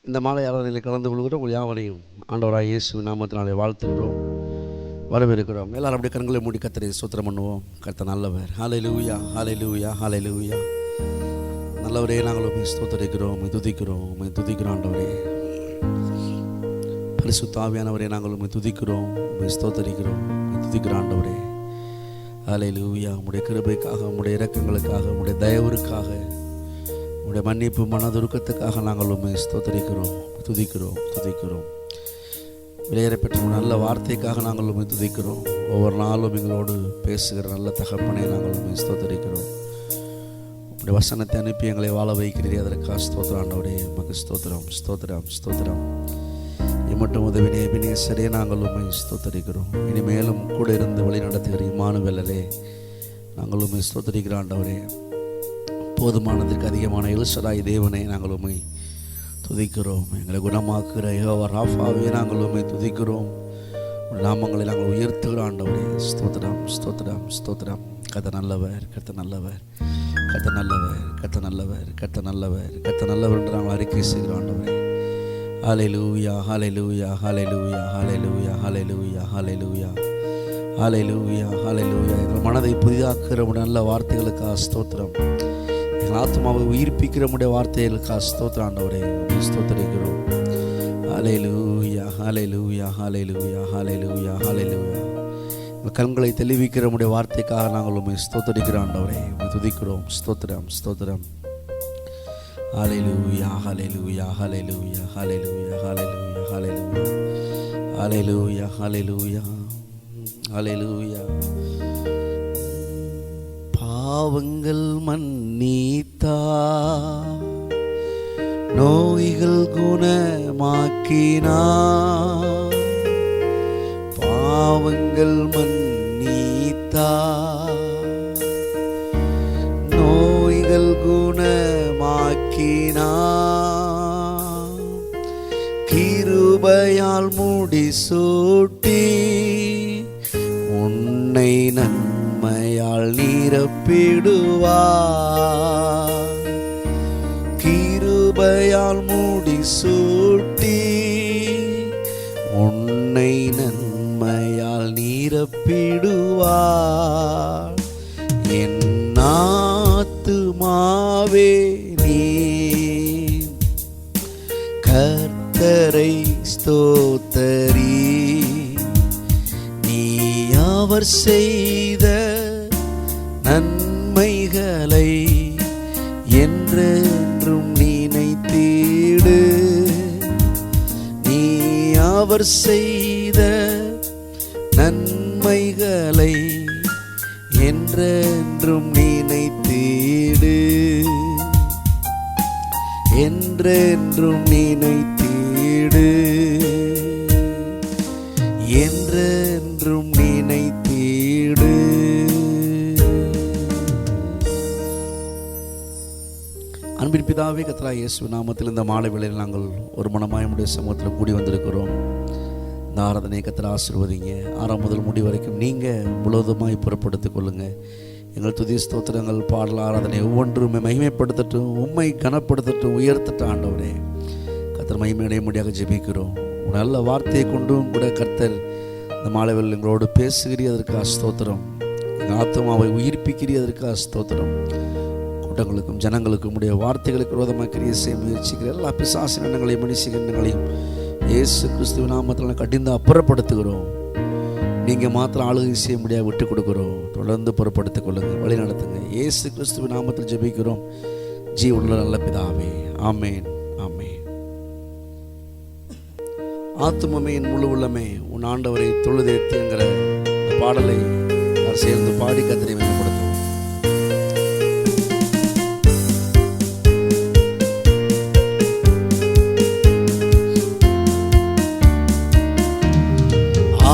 இந்த மாலை ஆராதனையில் கலந்து கொள்கிறோம். உங்கள் யாவரையும் ஆண்டவராக இயேசு நாமத்தினாலே வாழ்த்துகிறோம், வரவேற்கிறோம். எல்லாரும் அப்படியே கண்களை மூடி கர்த்தரை ஸ்தோத்திரம் பண்ணுவோம். கர்த்தர் நல்லவர். ஹல்லேலூயா, ஹல்லேலூயா, ஹல்லேலூயா. நல்லவரே, நாங்கள் உம்மை ஸ்தோத்திரிக்கிறோம், உம்மை துதிக்கிறோம், உம்மை துதிக்கிறோம். ஆண்டவரே, பரிசுத்த ஆவியானவரே, நாங்கள் உம்மை துதிக்கிறோம், உம்மை ஸ்தோத்திரிக்கிறோம், உம்மை துதிக்கிறோம். ஆண்டவரே, ஹல்லேலூயா. உம்முடைய கிருபைக்காக, உம்முடைய இரக்கங்களுக்காக, உம்முடைய தயவுக்காக, உடைய மன்னிப்பு மனதுருக்கத்துக்காக நாங்கள் உண்மை ஸ்தோத்திரிக்கிறோம், துதிக்கிறோம், துதிக்கிறோம். விலையேறப்பெற்ற நல்ல வார்த்தைக்காக நாங்கள் உண்மை துதிக்கிறோம். ஒவ்வொரு நாளும் எங்களோடு பேசுகிற நல்ல தகப்பனை நாங்கள் உண்மை ஸ்தோத்திரிக்கிறோம். உடைய வசனத்தை அனுப்பி எங்களை வாழ வைக்கிறீரே, அதற்காக ஸ்தோத்திரம். ஆண்டவரே, உமக்கு ஸ்தோத்திரம், ஸ்தோத்திரம், ஸ்தோத்திரம். இம்மட்டும் உதவினே எபினேசரே, நாங்கள் உண்மை ஸ்தோத்திரிக்கிறோம். இனிமேலும் கூட இருந்து வழி நடத்துகிற இம்மானுவேலரே, நாங்கள் உண்மை ஸ்தோத்திரிக்கிறோம். ஆண்டவரே, போதுமானதற்கு அதிகமான எல்ஷடாய் தேவனை நாங்கள் உம்மை துதிக்கிறோம். எங்களை குணமாக்குகிற யெகோவா ராஃபாவே நாங்கள் உம்மை துதிக்கிறோம். நாமங்களை நாங்கள் உயர்த்துகிறோம். ஆண்டவரே, ஸ்தோத்திரம், ஸ்தோத்திரம், ஸ்தோத்திரம். கர்த்தர் நல்லவர், கர்த்தர் நல்லவர், கர்த்தர் நல்லவர், கர்த்தர் நல்லவர், கர்த்தர் நல்லவர், கர்த்தர் நல்லவர் என்று நாங்கள் அறிக்கை செய்கிறோம். ஆண்டவரே, ஹல்லேலூயா, ஹல்லேலூயா, ஹல்லேலூயா, ஹல்லேலூயா, ஹல்லேலூயா, ஹல்லேலூயா, ஹல்லேலூயா, ஹல்லேலூயா. எங்கள் மனதை புதிதாக்குகிற நல்ல வார்த்தைகளுக்காக ஸ்தோத்திரம். எங்கள் ஆத்மாவை உயிர்ப்பிக்கிற முடிய வார்த்தைகளுக்காக ஸ்தோத்திரம். ஆண்டவரே, ஸ்தோத்திரிக்கிறோம். ஹல்லேலூயா, ஹல்லேலூயா, ஹல்லேலூயா, ஹல்லேலூயா, ஹல்லேலூயா. எங்கள் கண்களை தெளிவிக்கிற முடிய வார்த்தைக்காக நாங்கள் உம்மை ஸ்தோத்திரிக்கிறோம். ஆண்டவரே, உம்மை துதிக்கிறோம். ஸ்தோத்திரம், ஸ்தோத்திரம். ஹல்லேலூயா, ஹல்லேலூயா, ஹல்லேலூயா, ஹல்லேலூயா, ஹல்லேலூயா, ஹல்லேலூயா, ஹல்லேலூயா, ஹல்லேலூயா, ஹல்லேலூயா. பாவங்கள் மன்னித்தா, நோய்கள் குணமாக்கினா. பாவங்கள் மன்னித்தா, நோய்கள் குணமாக்கினா. கிருபையால் முடிசூட்டி உன்னை நன்மையால் நிரப்பிடுவார். கிருபையால் முடிசூட்டி உன்னை நன்மையால் நிரப்பிடுவார். என் ஆத்துமாவே நீ கர்த்தரை ஸ்தோத்தரி. நீ அவர் செய்த நன்மைகளை என்றென்றும் நினைத்திடு. நீ அவர் செய்த நன்மைகளை என்றென்றும் நினைத்திடு, என்றென்றும் நினைத்திடு, என்றென்றும் நினைத்திடு. அன்பின் பிதாவே, கர்த்தராகிய இயேசு நாமத்தில் இந்த மாலை வேளையில் நாங்கள் ஒரு மனமாய் உம்முடைய சமூகத்தில் கூடி வந்திருக்கிறோம். இந்த ஆராதனை கர்த்தர் ஆசீர்வதிங்க. ஆறாம் முதல் முடி வரைக்கும் நீங்கள் முழுவதுமாய் பொறுப்படுத்திக் கொள்ளுங்கள். எங்கள் துதி ஸ்தோத்திரங்கள், பாடல், ஆராதனை ஒவ்வொன்றுமே மகிமைப்படுத்தட்டும், உம்மை கனப்படுத்தட்டும், உயர்த்தட்டும். ஆண்டவரே, கர்த்தர் மகிமையடைய முடியாக ஜெபிக்கிறோம். நல்ல வார்த்தையை கொண்டும் கூட கர்த்தர் இந்த மாலை வேளையில் எங்களோடு பேசுகிறீர், அதற்காக ஸ்தோத்திரம். எங்கள் ஆத்மாவை உயிர்ப்பிக்கிறீர், அதற்காக ஸ்தோத்திரம். கூட்டங்களுக்கும் ஜனங்களுக்கும் உடைய வார்த்தைகளுக்கு விரோதமாக கிரியை செய்ய முயற்சிக்கிற எல்லா பிசாசின் எண்ணங்களையும் மனுஷின் எண்ணங்களையும் இயேசு கிறிஸ்துவின் நாமத்தில் கடிந்து அப்புறப்படுத்துகிறோம். நீங்கள் மாத்திரம் ஆளுகை செய்ய முடியாது விட்டு கொடுக்குறோம். தொடர்ந்து புறப்படுத்திக் கொள்ளுங்கள், வழி நடத்துங்க. இயேசு கிறிஸ்துவின் நாமத்தில் ஜெபிக்கிறோம் ஜீவனுள்ள நல்ல பிதாவே, ஆமேன், ஆமேன். ஆத்துமமே என் முழு உள்ளமே உன் ஆண்டவரை தொழுதேத்து என்கிற பாடலை சேர்ந்து பாடி கர்த்தரை மேம்படுத்தும்.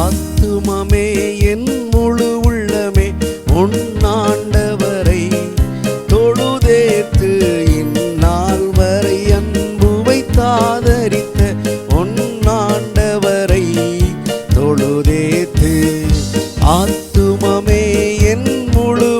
ஆத்துமமே என் முழு உள்ளமே உன் ஆண்டவரை தொழுதேத்து. இந்நாள் வரை அன்பு வைத்தாதரித்த உன் ஆண்டவரை தொழுதேத்து. ஆத்துமமே என் முழு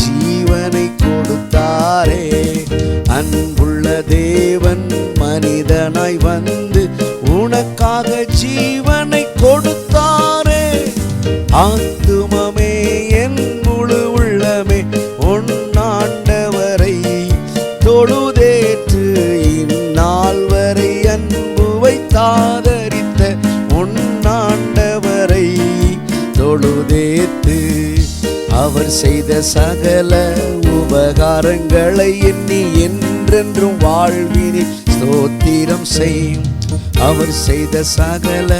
ஜீவனை கொடுத்தாரே. அன்புள்ள தேவன் மனிதனாய் வந்து உனக்காக ஜீவனை கொடுத்தாரே. ஆத்துமமே என் முழு உள்ளமே உன்னாண்டவரை தொழுதேற்று இந்நாள் வரை அன்பு வைத்தாதரித்த உன்னாண்டவரை தொழுதேத்து அவர் செய்த சகல உபகாரங்களை எண்ணி என்றென்றும் வாழ்வினில் ஸ்தோத்திரம் செய்யும். அவர் செய்த சகல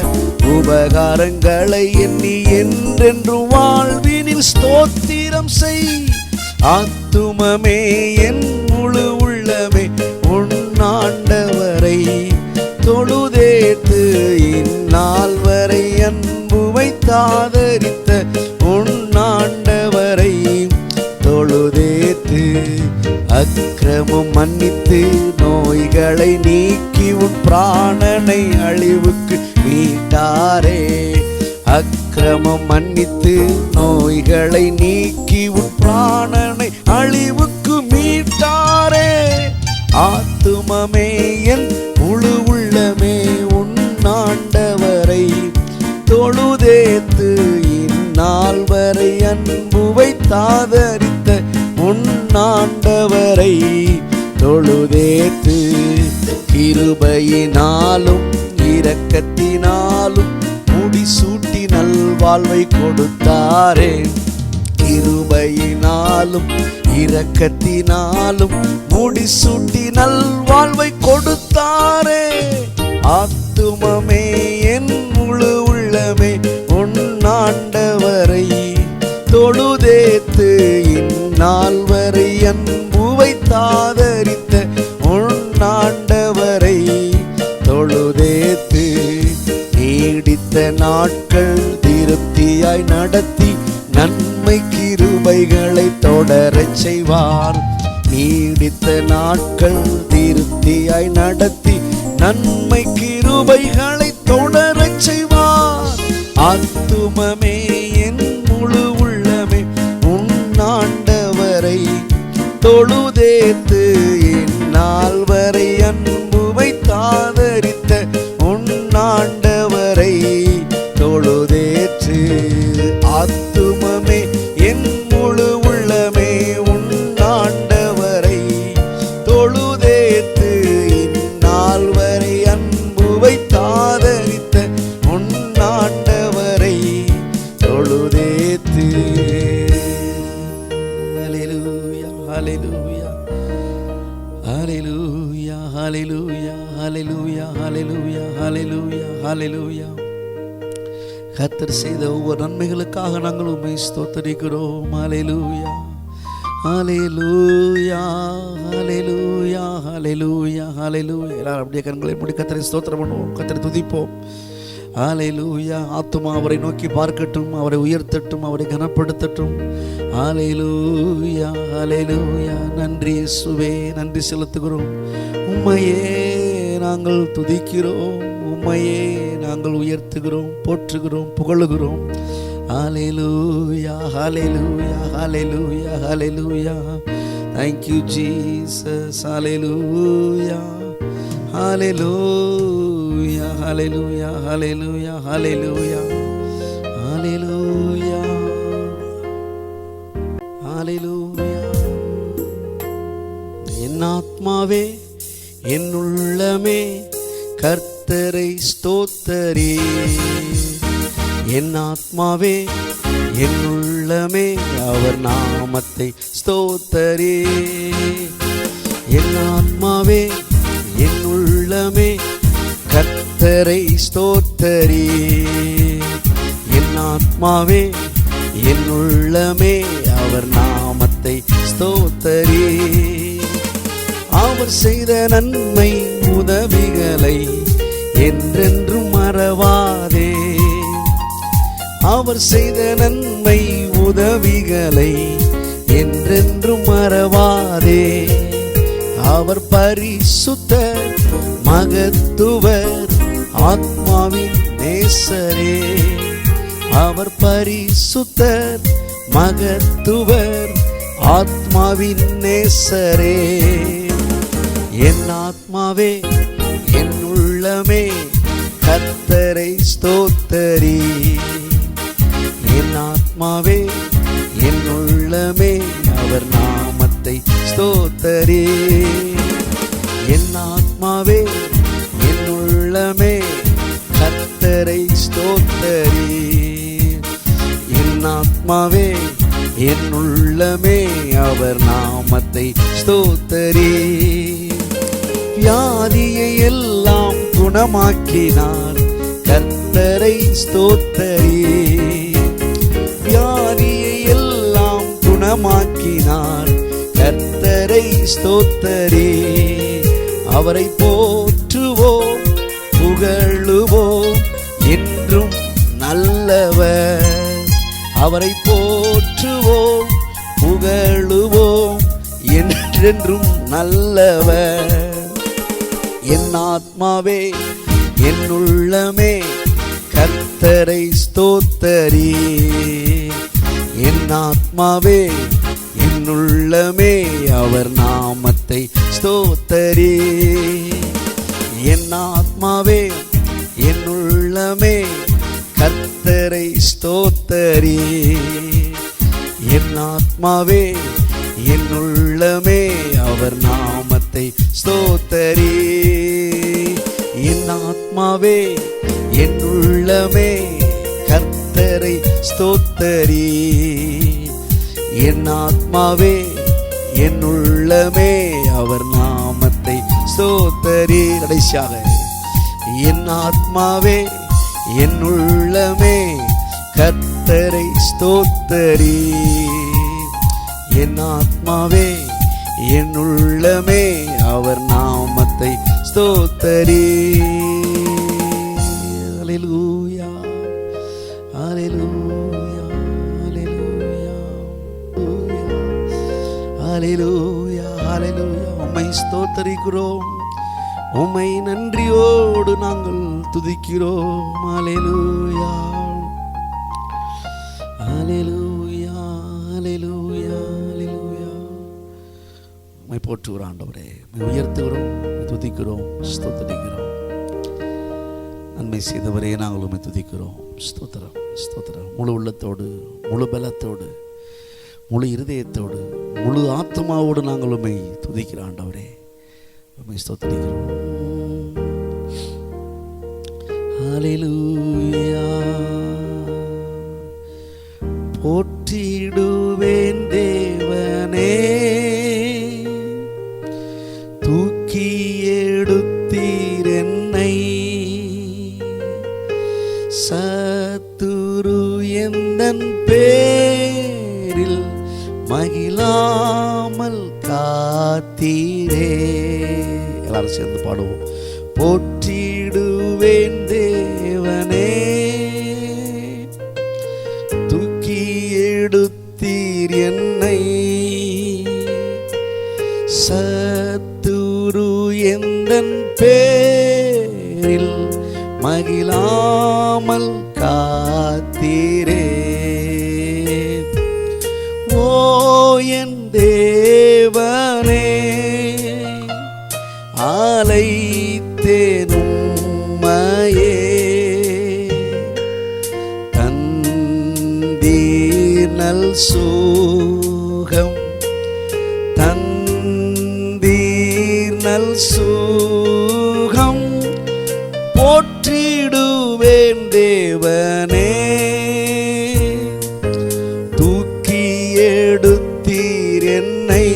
உபகாரங்களை எண்ணி என்றென்றும் வாழ்வினில் ஸ்தோத்திரம் செய். ஆத்துமமே என் முழு உள்ளமே உன்னாண்டவரை தொழுதேத்து இந்நாள் வரை அன்பு வைத்தாதரித்த உன்னாண்டவரை தொழுதேத்து அக்கிரமம் மன்னித்து நோய்களை நீக்கி உன் பிராணனை அழிவுக்கு மீட்டாரே. அக்கிரமம் மன்னித்து நோய்களை நீக்கி உன் பிராணனை அழிவுக்கு மீட்டாரே. ஆத்துமமே என் முழு உள்ளமே உன்னாண்டவரை தொழுதேத்து இந்நாள் வரை அன்பு வைத்தாதரித்த உன்னாண்டவரை தொழுதேத்து கிருபையினாலும் இரக்கத்தினாலும் முடிசூட்டி நல்வாழ்வை கொடுத்தாரே. கிருபையினாலும் இரக்கத்தினாலும் முடிசூட்டி நல்வாழ்வை கொடுத்தாரே. ஆத்துமமே என் முழு உள்ளமே உன்னாண்டவரை தொழுதேத்து இந்நாள் வரை அன்பு வைத்தாதரித்த உன்னாண்டவரை தொழுதேத்து நீடித்த நாட்கள் திருப்தியாய் நடத்தி நன்மை கிருபைகளை தொடரச் செய்வார். நீடித்த நாட்கள் திருப்தியாய் நடத்தி நன்மை கிருபைகளை தொடரச் செய்வார். ஆத்துமமே என் முழு உள்ளமே உன்னாண்டவரை தொழுதேத்து இந்நாள் வரை அன்பு வைத்தாதரித்த உன்னாண்டவரை தொழுதேற்று. ஆத்துமமே என் முழு உள்ளமே உன்னாண்டவரை தொழுதேத்து இந்நாள் வரை அன்பு வைத்தாதரித்த உன்னாண்டவரை தொழுதேத்து. ஹல்லேலூயா ஹல்லேலூயா ஹல்லேலூயா ஹல்லேலூயா ஹல்லேலூயா ஹல்லேலூயா ஹல்லேலூயா ஹல்லேலூயா. கர்த்தர் செய்த ஒவ்வொரு நன்மைகளுக்காக நாங்கள் உம்மை ஸ்தோத்திரிக்கிறோம். ஹல்லேலூயா ஹல்லேலூயா ஹல்லேலூயா ஹல்லேலூயா ஹல்லேலூயா. எல்லாரும் அப்படியே கண்களை மூடி கர்த்தரை ஸ்தோத்திரம் பண்ணுவோம், கர்த்தரை துதிப்போம். ஹல்லேலூயா. ஆத்துமா அவரை நோக்கி பார்க்கட்டும், அவரை உயர்த்தட்டும், அவரை கனப்படுத்தட்டும். ஹல்லேலூயா ஹல்லேலூயா. நன்றி இயேசுவே, நன்றி செலுத்துகிறோம். உம்மையே நாங்கள் துதிக்கிறோம், உம்மையே நாங்கள் உயர்த்துகிறோம், போற்றுகிறோம், புகழுகிறோம். ஹல்லேலூயா ஹல்லேலூயா ஹல்லேலூயா ஹல்லேலூயா. Thank you Jesus. Hallelujah hallelujah hallelujah hallelujah hallelujah hallelujah hallelujah. என் ஆத்மாவே என் உள்ளமே கர்த்தரை ஸ்தோத்தரி. என் ஆத்மாவே என் உள்ளமே அவர் நாமத்தை ஸ்தோத்தரி. என் ஆத்மாவே என் உள்ளமே கர்த்தரை ஸ்தோத்தரி. என் ஆத்மாவே என் உள்ளமே அவர் நாமத்தை ஸ்தோத்தரி. அவர் செய்த நன்மை உதவிகளை என்றென்றும் மறவாதே. அவர் செய்த நன்மை உதவிகளை என்றென்றும் மறவாதே. அவர் பரிசுத்தர் மகத்துவர் ஆத்மாவின் நேசரே. அவர் பரிசுத்தர் மகத்துவர் ஆத்மாவின் நேசரே. என் ஆத்மாவே என் உள்ளமே கர்த்தரை ஸ்தோத்தரி. என் ஆத்மாவே என் உள்ளமே அவர் நாமத்தை ஸ்தோத்தரி. என் ஆத்மாவே என் உள்ளமே கர்த்தரை ஸ்தோத்தரி. என் ஆத்மாவே என் உள்ளமே அவர் நாமத்தை ஸ்தோத்தரி. வியாதியை எல்லாம் குணமாக்கினார் கர்த்தரை ஸ்தோத்தரி. வியாதியை எல்லாம் குணமாக்கினார் கர்த்தரை ஸ்தோத்தரி. அவரை போற்றுவோம் புகழுவோம் என்றும் நல்லவர். அவரை போற்றுவோம் புகழுவோம் என்றென்றும் நல்லவர். என் ஆத்மாவே என் உள்ளமே கர்த்தரை ஸ்தோத்தரி. என் ஆத்மாவே என் உள்ளமே அவர் நாமத்தை ஸ்தோத்தரி. என் ஆத்மாவே என் உள்ளமே கர்த்தரை ஸ்தோத்தரி. என் ஆத்மாவே என் உள்ளமே அவர் நாமத்தை ஸ்தோத்தரி. என் ஆத்மாவே என் உள்ளமே கர்த்தரை ஸ்தோத்தரி. என் ஆத்மாவே என் உள்ளமே அவர் நாமத்தை ஸ்தோத்தரி. கடைசியாக என் ஆத்மாவே என் உள்ளமே கர்த்தரை ஸ்தோத்தரி. என் ஆத்மாவே என் உள்ளமே அவர் நாமத்தை ஸ்தோத்தரி. அல்லேலூயா அல்லேலூயா அல்லேலூயா அல்லேலூயா அல்லேலூயா. உம்மை ஸ்தோத்தரிக்கிறோம், உம்மை நன்றியோடு நாங்கள் துதிக்கிறோம். அல்லேலூயா அல்லேலூயா அல்லேலூயா அல்லேலூயா. உம்மை போற்றுகிறோம் ஆண்டவரே, உம்மை உயர்த்துகிறோம், துதிக்கிறோம், ஸ்தோத்தரிக்கிறோம். நன்மை செய்தவரே நாங்கள் உம்மை துதிக்கிறோம். ஸ்தோத்திரம் ஸ்தோத்திரம். முழு உள்ளத்தோடு, முழு பலத்தோடு, முழு இருதயத்தோடு, முழு ஆத்மாவோடு நாங்கள் உம்மை துதிக்கிறோம் ஆண்டவரே, உம்மை ஸ்தோத்தரிக்கிறோம். அல்லேலூயா. போற்றிடுவேன் தேவனே, தூக்கி எடுத்தீர் என்னை. சத்துரு எந்தன் பேரில் மகிழாமல் காத்தீரே. எல்லாரும் சேர்ந்து பாடுவோம். போற்றிடுவேன் தேவனே, தூக்கி எடுத்தீர் என்னை. சத்துரு எந்தன் பேரில் மகிழாமல் காத்தீரே. ஓ என் தேவனே, அழைத்தேன் உம்மையே. தந்தீர் நல் சுகம், தந்தீர் நல் சுகம். போற்றிடுவேன் தேவனே, தூக்கி எடுத்தீர் என்னை.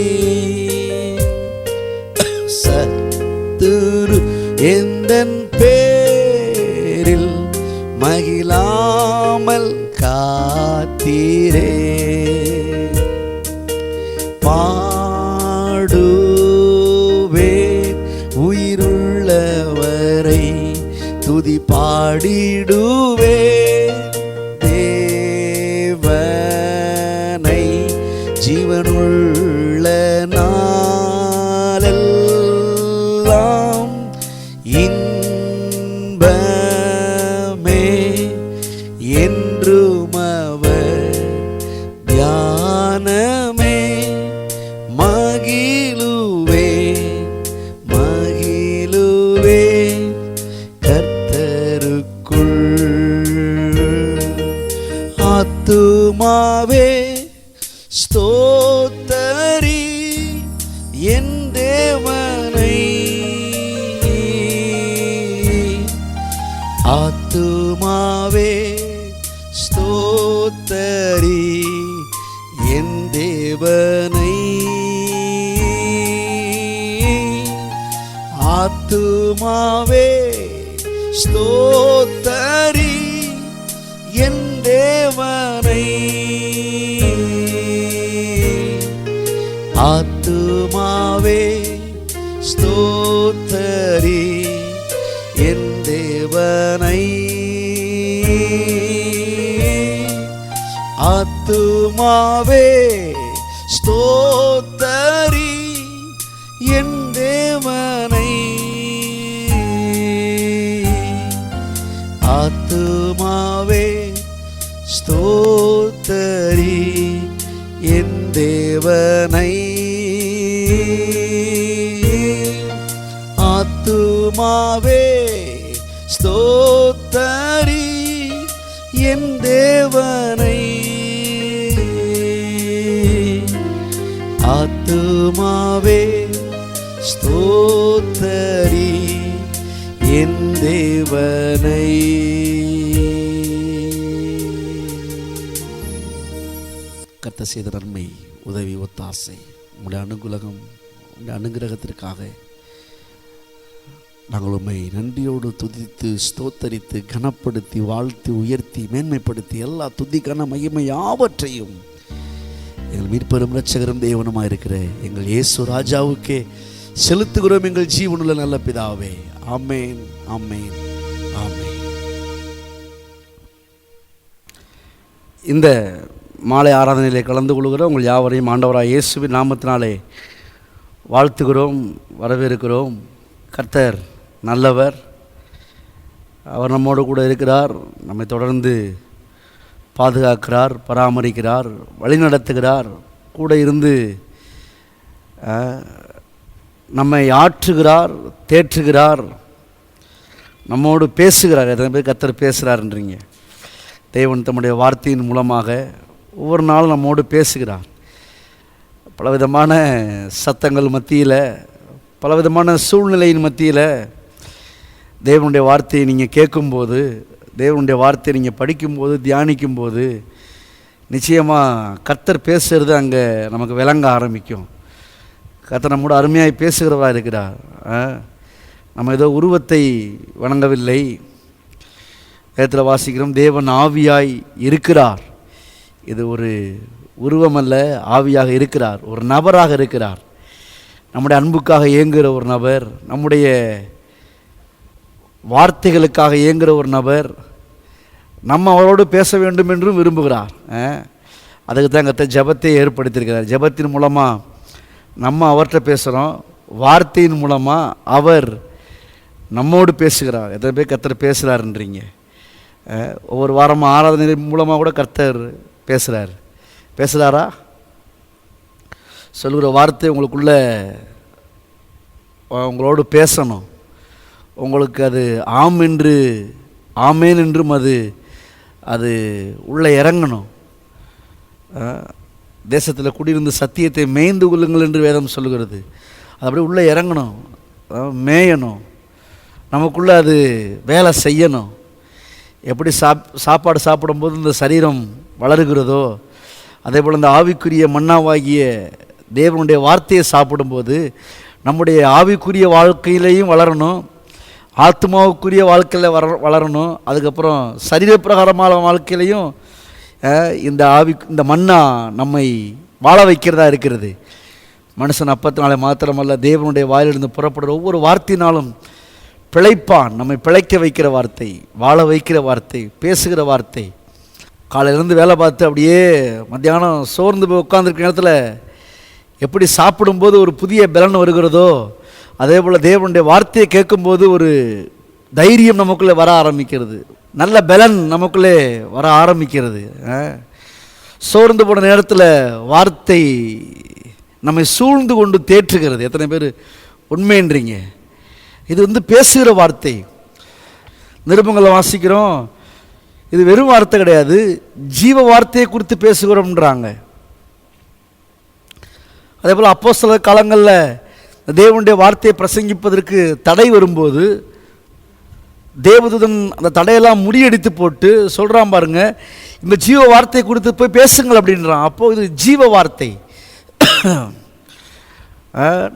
சத்துரு எந்தன் பேரில் மகிழாமல் காத்தீரே. பாடுவேன் உயிருள்ளவரை, துதி பாடிடுவேன் தேவனை. ஜீவனுள்ள நாளெல்லாம் இன்பமே என்றும் அவர் தியானமே. தேவனை ஆத்துமாவே ஸ்தோத்தரி என் தேவனை. ஆத்துமாவே ஸ்தோத்தரி என் தேவனை. ஆத்துமாவே ஸ்தோத்தரி என் தேவனை. ஆத்துமாவே ஸ்தோத்தரி என் தேவனை. ஆத்துமாவே ஸ்தோத்தரி என் தேவனை. ஆத்துமாவே ஸ்தோத்தரி என் தேவனை. கர்த்தர் செய்த நன்மை, உதவி, ஒத்தாசை, உங்களுடைய அனுகூலகம், உங்களுடைய அனுகிரகத்திற்காக நாங்கள் உம்மை நன்றியோடு துதித்து ஸ்தோத்தரித்து கனப்படுத்தி வாழ்த்தி உயர்த்தி மேன்மைப்படுத்தி எல்லா துதி கன மகிமை யாவற்றையும் எங்கள் மீட்பெரும் இரட்சகரும் தேவனுமாக இருக்கிற எங்கள் இயேசு ராஜாவுக்கே செலுத்துகிறோம் எங்கள் ஜீவனுள்ள நல்ல பிதாவே. ஆமேன், ஆமேன், ஆமேன். இந்த மாலை ஆராதனையிலே கலந்து கொள்கிறோம் உங்கள் யாவரையும் ஆண்டவராக இயேசுவின் நாமத்தினாலே வாழ்த்துகிறோம், வரவேற்கிறோம். கர்த்தர் நல்லவர், அவர் நம்மோடு கூட இருக்கிறார், நம்மை தொடர்ந்து பாதுகாக்கிறார், பராமரிக்கிறார், வழிநடத்துகிறார், கூட இருந்து நம்மை ஆற்றுகிறார், தேற்றுகிறார், நம்மோடு பேசுகிறார். எத்தனை பேர் கர்த்தர் பேசுகிறார்ன்றீங்க? தேவன் தம்முடைய வார்த்தையின் மூலமாக ஒவ்வொரு நாளும் நம்மோடு பேசுகிறார். பலவிதமான சத்தங்கள் மத்தியில், பலவிதமான சூழ்நிலையின் மத்தியில் தேவனுடைய வார்த்தையை நீங்கள் கேட்கும்போது, தேவனுடைய வார்த்தையை நீங்கள் படிக்கும்போது, தியானிக்கும்போது நிச்சயமாக கர்த்தர் பேசுகிறது அங்கே நமக்கு விளங்க ஆரம்பிக்கும். கர்த்தர் நம்மோட அருமையாய் பேசுகிறவராக இருக்கிறார். நம்ம ஏதோ உருவத்தை வணங்கவில்லை. வேதத்தில் வாசிக்கிறோம், தேவன் ஆவியாய் இருக்கிறார். இது ஒரு உருவம் அல்ல, ஆவியாக இருக்கிறார், ஒரு நபராக இருக்கிறார். நம்முடைய அன்புக்காக ஏங்குகிற ஒரு நபர், நம்முடைய வார்த்தைகளுக்காக ஏங்குகிற ஒரு நபர், நம்ம அவரோடு பேச வேண்டும் என்றும் விரும்புகிறார். அதுக்கு தான் கர்த்தர் ஜெபத்தை ஏற்படுத்தியிருக்கிறார். ஜெபத்தின் மூலமாக நம்ம அவர்கிட்ட பேசுகிறோம், வார்த்தையின் மூலமாக அவர் நம்மோடு பேசுகிறார். எத்தனை பேர் கர்த்தர் பேசுகிறாருன்றீங்க? ஒவ்வொரு வாரமாக ஆராதனை மூலமாக கூட கர்த்தர் பேசுகிறாரா? சொல்கிற வார்த்தை உங்களுக்குள்ளே உங்களோடு பேசணும். உங்களுக்கு அது ஆம் என்று, ஆமேன் என்றும் அது உள்ளே இறங்கணும். தேசத்தில் குடியிருந்து சத்தியத்தை மேய்ந்து கொள்ளுங்கள் என்று வேதம் சொல்லுகிறது. அது அப்படியே உள்ளே இறங்கணும், மேயணும், நமக்குள்ளே அது வேலை செய்யணும். எப்படி சாப்பாடு சாப்பிடும்போது இந்த சரீரம் வளருகிறதோ, அதே போல் இந்த ஆவிக்குரிய மன்னாவாகிய தேவனுடைய வார்த்தையை சாப்பிடும்போது நம்முடைய ஆவிக்குரிய வாழ்க்கையிலையும் வளரணும், ஆத்மாவுக்குரிய வாழ்க்கையில் வளரணும். அதுக்கப்புறம் சரீரப்பிரகாரமான வாழ்க்கையிலையும் இந்த மன்னா நம்மை வாழ வைக்கிறதா இருக்கிறது. மனுஷன் அப்பத்தினாலே மாத்திரமல்ல, தேவனுடைய வாயிலிருந்து புறப்படுற ஒவ்வொரு வார்த்தையினாலும் பிழைப்பான். நம்மை பிழைக்க வைக்கிற வார்த்தை, வாழ வைக்கிற வார்த்தை, பேசுகிற வார்த்தை. காலையிலேருந்து வேலை பார்த்து அப்படியே மத்தியானம் சோர்ந்து போய் உட்காந்துருக்க நேரத்தில் எப்படி சாப்பிடும்போது ஒரு புதிய பலன் வருகிறதோ, அதே போல் தேவனுடைய வார்த்தையை கேட்கும்போது ஒரு தைரியம் நமக்குள்ளே வர ஆரம்பிக்கிறது, நல்ல பலன் நமக்குள்ளே வர ஆரம்பிக்கிறது. சோர்ந்து போன நேரத்தில் வார்த்தை நம்மை சூழ்ந்து கொண்டு தேற்றுகிறது. எத்தனை பேர் உண்மைன்றீங்க? இது பேசுகிற வார்த்தை. நிருபங்களை வாசிக்கிறோம், இது வெறும் வார்த்தை கிடையாது, ஜீவ வார்த்தையை குறித்து பேசுகிறோம்ன்றாங்க. அதே போல் அப்போஸ்தலர் காலங்களில் தேவனுடைய வார்த்தையை பிரசங்கிப்பதற்கு தடை வரும்போது தேவதூதன் அந்த தடையெல்லாம் முறியடித்து போட்டு சொல்கிறான், பாருங்க, இந்த ஜீவ வார்த்தையை குறித்து போய் பேசுங்கள் அப்படின்றான். அப்போது இது ஜீவ வார்த்தை,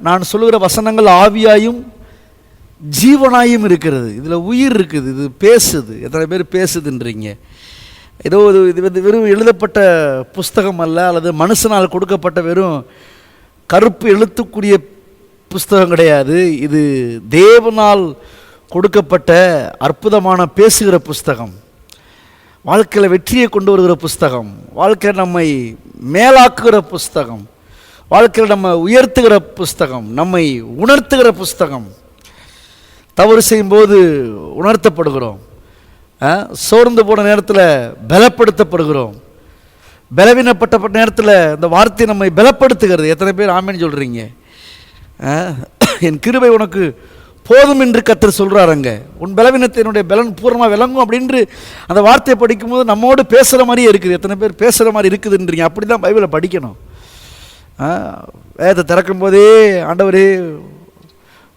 நான் சொல்லுகிற வசனங்கள் ஆவியாயும் ஜீவனாயும் இருக்கிறது. இதில் உயிர் இருக்குது, இது பேசுது. எத்தனை பேர் பேசுதுன்றீங்க? ஏதோ இது வெறும் எழுதப்பட்ட புஸ்தகம் அல்ல, அல்லது மனுஷனால் கொடுக்கப்பட்ட வெறும் கருப்பு எழுத்துக்குரிய புஸ்தகம் கிடையாது. இது தேவனால் கொடுக்கப்பட்ட அற்புதமான பேசுகிற புஸ்தகம், வாழ்க்கையில் வெற்றியை கொண்டு வருகிற புஸ்தகம், வாழ்க்கையில் நம்மை மேலாக்குகிற புஸ்தகம், வாழ்க்கையில் நம்ம உயர்த்துகிற புஸ்தகம், நம்மை உணர்த்துகிற புஸ்தகம். தவறு செய்யும்போது உணர்த்தப்படுகிறோம், சோர்ந்து போன நேரத்தில் பலப்படுத்தப்படுகிறோம், பலவீனப்பட்ட நேரத்தில் இந்த வார்த்தை நம்மை பலப்படுத்துகிறது. எத்தனை பேர் ஆமேன்னு சொல்கிறீங்க? என் கிருபை உனக்கு போதும் என்று கர்த்தர் சொல்கிறாருங்க. உன் பலவீனத்தை என்னுடைய பலன் பூர்ணமாக விளங்கும் அப்படின்று அந்த வார்த்தையை படிக்கும்போது நம்மோடு பேசுகிற மாதிரியே இருக்குது. எத்தனை பேர் பேசுகிற மாதிரி இருக்குதுன்றீங்க? அப்படி தான் பைபிளை படிக்கணும். வேதத்தை திறக்கும் போதே ஆண்டவரே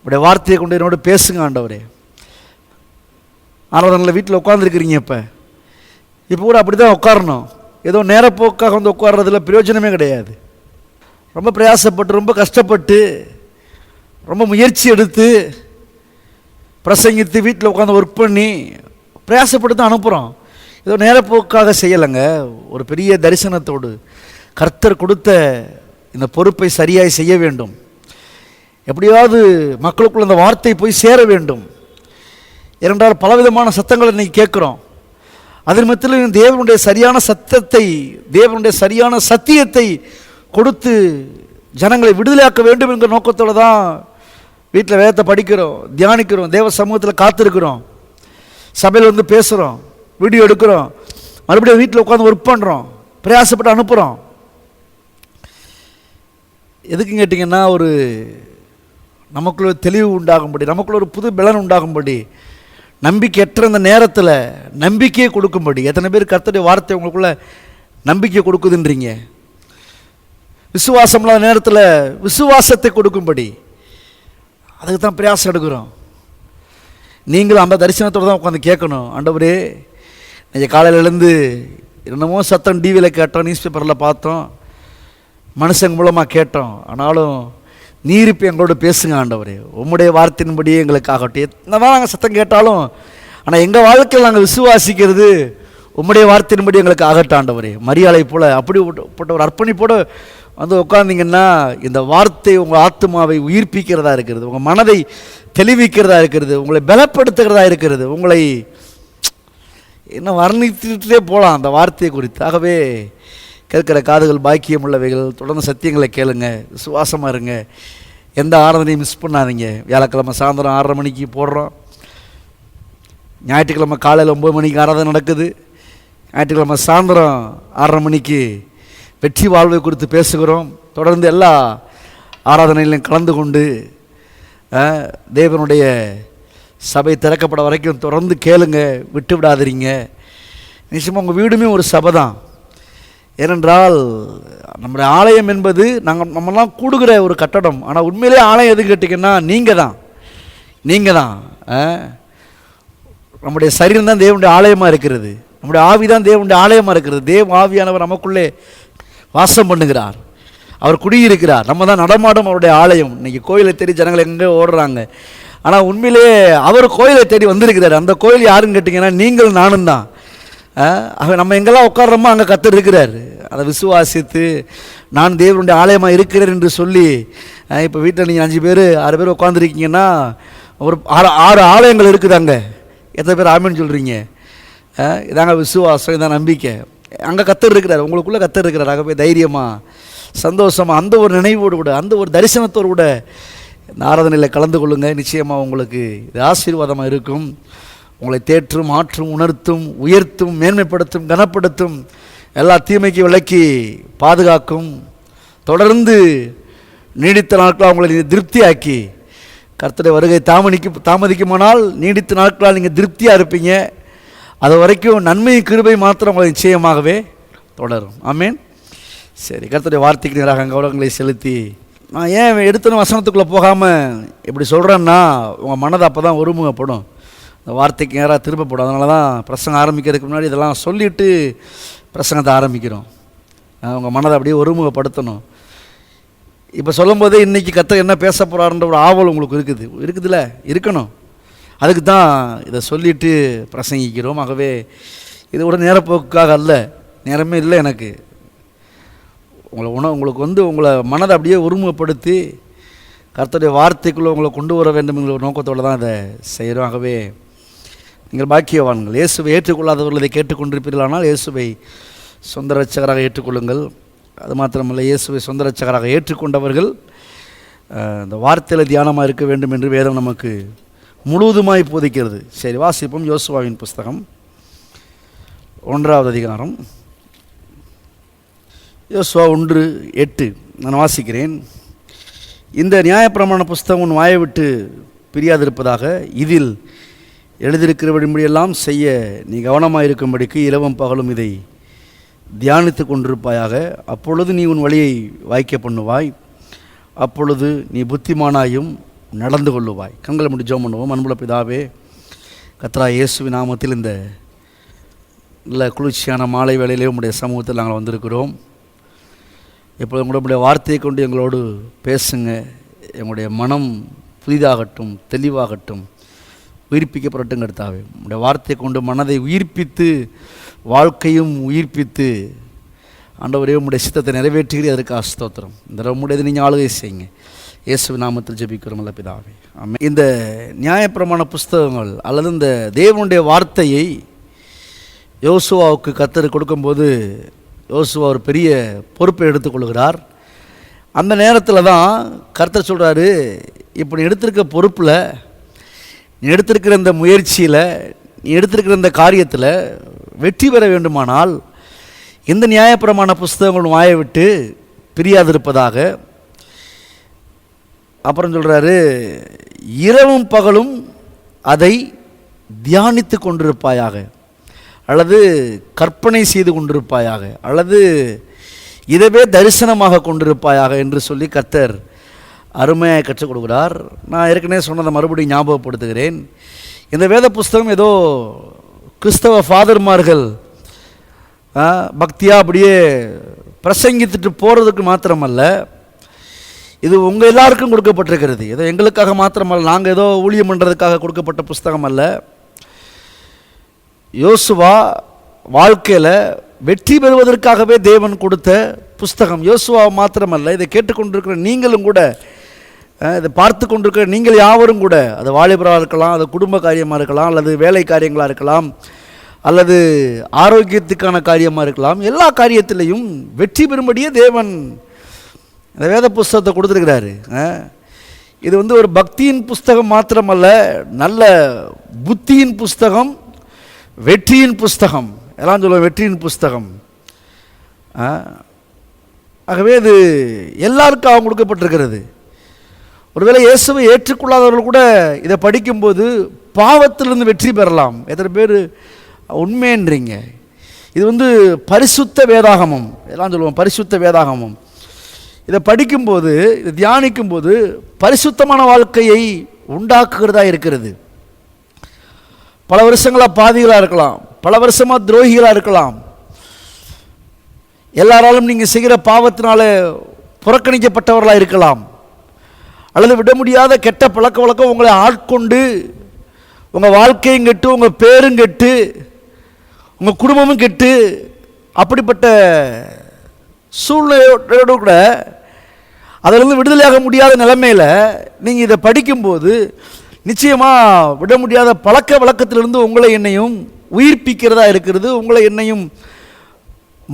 உடைய வார்த்தையை கொண்டு என்னோட பேசுங்க ஆண்டவரே. ஆராதனையில் வீட்டில் உட்காந்துருக்கிறீங்க, இப்போ கூட அப்படி தான் உட்காரணும். ஏதோ நேரப்போக்காக வந்து உட்கார்றதுல பிரயோஜனமே கிடையாது. ரொம்ப பிரயாசப்பட்டு, ரொம்ப கஷ்டப்பட்டு, ரொம்ப முயற்சி எடுத்து பிரசங்கித்து வீட்டில் உட்காந்து ஒர்க் பண்ணி பிரயாசப்பட்டு தான் அனுப்புகிறோம். ஏதோ நேரப்போக்காக செய்யலைங்க. ஒரு பெரிய தரிசனத்தோடு கர்த்தர் கொடுத்த இந்த பொறுப்பை சரியாய் செய்ய வேண்டும். எப்படியாவது மக்களுக்குள்ள அந்த வார்த்தை போய் சேர வேண்டும். ஏனென்றால் பலவிதமான சத்தங்களை இன்றைக்கி கேட்குறோம். அதன் மத்தியிலும் தேவனுடைய சரியான சத்தத்தை, தேவனுடைய சரியான சத்தியத்தை கொடுத்து ஜனங்களை விடுதலையாக்க வேண்டும் என்கிற நோக்கத்தோடு தான் வீட்டில் வேதத்தை படிக்கிறோம், தியானிக்கிறோம், தேவ சமூகத்தில் காத்திருக்கிறோம், சபையில் வந்து பேசுகிறோம், வீடியோ எடுக்கிறோம், மறுபடியும் வீட்டில் உட்காந்து ஒர்க் பண்ணுறோம், பிரயாசப்பட்டு அனுப்புகிறோம். எதுக்குன்னு கேட்டிங்கன்னா, ஒரு நமக்குள்ள தெளிவு உண்டாகும்படி, நமக்குள்ள ஒரு புது பலன் உண்டாகும்படி, நம்பிக்கையற்ற அந்த நேரத்தில் நம்பிக்கையை கொடுக்கும்படி. எத்தனை பேர் கர்த்தருடைய வார்த்தை உங்களுக்குள்ள நம்பிக்கை கொடுக்குதுன்றீங்க? விசுவாசம் இல்லாத நேரத்தில் விசுவாசத்தை கொடுக்கும்படி அதுக்கு தான் பிரயாசம் எடுக்கிறோம். நீங்களும் அந்த தரிசனத்தோடு தான் உட்காந்து கேட்கணும். ஆண்டவரே, நீங்கள் காலையிலேருந்து என்னமோ சத்தம் டிவியில் கேட்டோம், நியூஸ் பேப்பரில் பார்த்தோம், மனுஷங்க மூலமாக கேட்டோம், ஆனாலும் நீர் இப்போ எங்களோட பேசுங்க ஆண்டவரே, உம்முடைய வார்த்தையின்படியே எங்களுக்கு ஆகட்டும். என்னதான் நாங்கள் சத்தம் கேட்டாலும், ஆனால் எங்கள் வாழ்க்கையில் நாங்கள் விசுவாசிக்கிறது உம்முடைய வார்த்தையின்படி எங்களுக்கு ஆகட்டும் ஆண்டவரே. மரியாதை போல் அப்படிப்பட்ட ஒரு அர்ப்பணிப்போடு வந்து உட்கார்ந்தீங்கன்னா இந்த வார்த்தை உங்கள் ஆத்மாவை உயிர்ப்பிக்கிறதா இருக்கிறது, உங்கள் மனதை தெளிவிக்கிறதா இருக்கிறது, உங்களை பலப்படுத்துகிறதா இருக்கிறது. உங்களை என்ன வர்ணித்துட்டே போகலாம் அந்த வார்த்தையை குறித்து. ஆகவே கேட்கிற காதுகள் பாக்கியம் உள்ளவைகள், தொடர்ந்து சத்தியங்களை கேளுங்க, விசுவாசமாக இருங்க, எந்த ஆராதனையும் மிஸ் பண்ணாதீங்க. வியாழக்கிழமை சாயந்தரம் 6:30 மணிக்கு போடுறோம், ஞாயிற்றுக்கிழமை காலையில் 9 மணிக்கு ஆராதனை நடக்குது, ஞாயிற்றுக்கிழமை சாயந்தரம் 6:30 மணிக்கு வெற்றி வாழ்வை குறித்து பேசுகிறோம். தொடர்ந்து எல்லா ஆராதனையிலையும் கலந்து கொண்டு தேவனுடைய சபை திறக்கப்பட வரைக்கும் தொடர்ந்து கேளுங்க, விட்டு விடாதீங்க. நிச்சயமாக உங்கள் வீடுமே ஒரு சபை தான். ஏனென்றால் நம்முடைய ஆலயம் என்பது நம்மெல்லாம் கூடுகிற ஒரு கட்டடம். ஆனால் உண்மையிலே ஆலயம் எது கேட்டிங்கன்னா நீங்கள் தான். நம்முடைய சரீரம் தான் தேவனுடைய ஆலயமாக இருக்கிறது, நம்முடைய ஆவி தான் தேவனுடைய ஆலயமாக இருக்கிறது. தேவ ஆவியானவர் நமக்குள்ளே வாசம் பண்ணுகிறார், அவர் குடியிருக்கிறார். நம்ம தான் நடமாடும் அவருடைய ஆலயம். இன்றைக்கி கோயிலை தேடி ஜனங்கள் எங்கே ஓடுறாங்க, ஆனால் உண்மையிலே அவர் கோயிலை தேடி வந்திருக்கிறார். அந்த கோயில் யாருன்னு கேட்டிங்கன்னா நீங்கள் நானும் தான். நம்ம எங்கெல்லாம் உட்கார்றோமோ அங்கே கர்த்தர் இருக்கிறார். அதை விசுவாசித்து நான் தேவனுடைய ஆலயமாக இருக்கிறேன் என்று சொல்லி, இப்போ வீட்டில் நீங்கள் 5 பேர் 6 பேர் உட்காந்துருக்கீங்கன்னா ஒரு 6 ஆலயங்கள் இருக்குது அங்கே. எத்தனை பேர் ஆமேன்னு சொல்கிறீங்க? இதாங்க விசுவாசம், இதான் நம்பிக்கை. அங்கே கர்த்தர் இருக்கிறார், உங்களுக்குள்ளே கர்த்தர் இருக்கிறார். ஆகவே தைரியமாக, சந்தோஷமாக, அந்த ஒரு நினைவோடு கூட, அந்த ஒரு தரிசனத்தோடு கூட இந்த ஆராதனையில் கலந்து கொள்ளுங்கள். நிச்சயமாக உங்களுக்கு இது ஆசீர்வாதமாக இருக்கும். உங்களை தேற்றும், மாற்றும், உணர்த்தும், உயர்த்தும், மேன்மைப்படுத்தும், கனப்படுத்தும், எல்லா தீமைக்கு விலக்கி பாதுகாக்கும். தொடர்ந்து நீடித்த நாட்களாக உங்களை திருப்தியாக்கி, கர்த்தருடைய வருகை தாமதிக்குமானால் நீடித்த நாட்களால் நீங்கள் திருப்தியாக இருப்பீங்க. அது வரைக்கும் நன்மை கிருபை மாத்திரம் உங்களை நிச்சயமாகவே தொடரும். ஆமேன். சரி, கர்த்தருடைய வார்த்தைக்கு நேராக கௌரவங்களை செலுத்தி, நான் ஏன் எடுத்தனும் வசனத்துக்குள்ளே போகாமல் இப்படி சொல்கிறேன்னா, உங்கள் மனதை அப்போ தான் ஒருமுகப்படும், இந்த வார்த்தைக்கு நேராக திரும்பப்படும். அதனால தான் பிரசங்கம் ஆரம்பிக்கிறதுக்கு முன்னாடி இதெல்லாம் சொல்லிவிட்டு பிரசங்கத்தை ஆரம்பிக்கிறோம். உங்கள் மனதை அப்படியே ஒருமுகப்படுத்தணும். இப்போ சொல்லும் போதே இன்றைக்கி கர்த்தர் என்ன பேச போகிறாருன்ற ஒரு ஆவல் உங்களுக்கு இருக்குதுல்ல, இருக்கணும். அதுக்கு தான் இதை சொல்லிட்டு பிரசங்கிக்கிறோம். ஆகவே இது ஒரு நேரப்போக்குக்காக அல்ல, நேரமே இல்லை எனக்கு. உங்களுக்கு உங்களை மனதை அப்படியே ஒருமுகப்படுத்தி கர்த்தருடைய வார்த்தைக்குள்ளே உங்களை கொண்டு வர வேண்டும் என்கிற ஒரு நோக்கத்தோடு தான் இதை செய்கிறோம். ஆகவே நீங்கள் பாக்கியவான்கள். இயேசுவை ஏற்றுக்கொள்ளாதவர்கள் இதை கேட்டுக்கொண்டிருப்பீர்களானால் இயேசுவை சொந்த இரட்சகராக ஏற்றுக்கொள்ளுங்கள். அது மாத்திரமல்ல, இயேசுவை சொந்த இரட்சகராக ஏற்றுக்கொண்டவர்கள் இந்த வார்த்தையில் தியானமாக இருக்க வேண்டும் என்று வேதம் நமக்கு முழுவதுமாய் போதிக்கிறது. சரி, வாசிப்போம். யோசுவாவின் புஸ்தகம் 1ஆவது அதிகாரம், யோசுவா 1:8 நான் வாசிக்கிறேன். இந்த நியாயப்பிரமாண புஸ்தகம் உன் வாயை விட்டு பிரியாதிருப்பதாக, இதில் எழுதியிருக்கிறபடியெல்லாம் செய்ய நீ கவனமாக இருக்கும்படிக்கு இரவும் பகலும் இதை தியானித்து கொண்டிருப்பாயாக. அப்பொழுது நீ உன் வழியை வாய்க்க பண்ணுவாய், அப்பொழுது நீ புத்திமானாயும் நடந்து கொள்ளுவாய். கண்களை மூடி ஜெபம் பண்ணுவோம். அன்புள்ள பிதாவே, கர்த்தராகிய இயேசுவின் நாமத்தில் இந்த நல்ல குளிர்ச்சியான மாலை வேளையிலே உம்முடைய சமூகத்தில் நாங்கள் வந்திருக்கிறோம். எப்போதும் கூட உம்முடைய வார்த்தையை கொண்டு எங்களோடு பேசுங்க. எங்களுடைய மனம் புதிதாகட்டும், தெளிவாகட்டும், உயிர்ப்பிக்கப்படட்டும். கர்த்தாவே, உம்முடைய வார்த்தையை கொண்டு மனதை உயிர்ப்பித்து வாழ்க்கையும் உயிர்ப்பித்து ஆண்டவரே உம்முடைய சித்தத்தை நிறைவேற்றுகிறீர். அதற்கு ஸ்தோத்திரம். இந்த உம்முடையது நீங்கள் ஆளுகை செய்யுங்க. இயேசு நாமத்தில் ஜெபிக்கிறோம் நல்ல பிதாவே, ஆமென். இந்த நியாயப்பிரமாண புஸ்தகங்கள் அல்லது இந்த தேவனுடைய வார்த்தையை யோசுவாவுக்கு கர்த்தர் கொடுக்கும்போது யோசுவா ஒரு பெரிய பொறுப்பை எடுத்துக்கொள்கிறார். அந்த நேரத்தில் தான் கர்த்தர் சொல்கிறாரு, இப்போ நீ எடுத்திருக்க பொறுப்பில், நீ எடுத்திருக்கிற இந்த முயற்சியில், நீ எடுத்திருக்கிற இந்த காரியத்தில் வெற்றி பெற வேண்டுமானால் இந்த நியாயப்பிரமாண புஸ்தகங்கள் வாயை விட்டு பிரியாதிருப்பதாக. அப்புறம் சொல்கிறாரு, இரவும் பகலும் அதை தியானித்து கொண்டிருப்பாயாக, அல்லது கற்பனை செய்து கொண்டிருப்பாயாக, அல்லது இதவே தரிசனமாக கொண்டிருப்பாயாக என்று சொல்லி கர்த்தர் அருமையாக கற்றுக் கொடுக்கிறார். நான் ஏற்கனவே சொன்னதை மறுபடியும் ஞாபகப்படுத்துகிறேன். இந்த வேத புஸ்தகம் ஏதோ கிறிஸ்தவ ஃபாதர்மார்கள் பக்தியாக அப்படியே பிரசங்கித்துட்டு போகிறதுக்கு மாத்திரமல்ல, இது உங்கள் எல்லாருக்கும் கொடுக்கப்பட்டிருக்கிறது. ஏதோ எங்களுக்காக மாத்திரமல்ல, நாங்கள் ஏதோ ஊழியம் பண்ணுறதுக்காக கொடுக்கப்பட்ட புஸ்தகம் அல்ல. யோசுவா வாழ்க்கையில் வெற்றி பெறுவதற்காகவே தேவன் கொடுத்த புஸ்தகம். யோசுவா மாத்திரமல்ல, இதை கேட்டுக்கொண்டிருக்கிற நீங்களும் கூட, இதை பார்த்து கொண்டிருக்கிற நீங்கள் யாவரும் கூட, அது வாலிபராக இருக்கலாம், அது குடும்ப காரியமாக இருக்கலாம், அல்லது வேலை காரியங்களாக இருக்கலாம், அல்லது ஆரோக்கியத்துக்கான காரியமாக இருக்கலாம், எல்லா காரியத்திலையும் வெற்றி பெறும்படியே தேவன் இந்த வேத புஸ்தகத்தை கொடுத்துருக்கிறாரு. இது ஒரு பக்தியின் புஸ்தகம் மாத்திரமல்ல, நல்ல புத்தியின் புஸ்தகம், வெற்றியின் புஸ்தகம். எல்லாம் சொல்லுவோம் வெற்றியின் புஸ்தகம். ஆகவே இது எல்லாருக்கும் கொடுக்கப்பட்டிருக்கிறது. ஒருவேளை இயேசுவை ஏற்றுக்கொள்ளாதவர்கள் கூட இதை படிக்கும்போது பாவத்திலிருந்து வெற்றி பெறலாம். எத்தனை பேர் உண்மைன்றீங்க? இது பரிசுத்த வேதாகமம். எல்லாம் சொல்லுவோம் பரிசுத்த வேதாகமம். இதை படிக்கும்போது, இதை தியானிக்கும்போது பரிசுத்தமான வாழ்க்கையை உண்டாக்குகிறதா இருக்கிறது. பல வருஷங்களாக பாதிகளாக இருக்கலாம், பல வருஷமாக துரோகிகளாக இருக்கலாம், எல்லாராலும் நீங்கள் செய்கிற பாவத்தினால புறக்கணிக்கப்பட்டவர்களாக இருக்கலாம், அல்லது விட முடியாத கெட்ட பழக்க வழக்கம் உங்களை ஆட்கொண்டு உங்கள் வாழ்க்கையும் கெட்டு, உங்கள் பேரும் கெட்டு, உங்கள் குடும்பமும் கெட்டு, அப்படிப்பட்ட சூழ்நிலையோடு கூட அதிலிருந்து விடுதலையாக முடியாத நிலைமையில் நீங்கள் இதை படிக்கும்போது நிச்சயமாக விட முடியாத பழக்க வழக்கத்திலிருந்து உங்களை என்னையும் உயிர்ப்பிக்கிறதா இருக்கிறது, உங்களை என்னையும்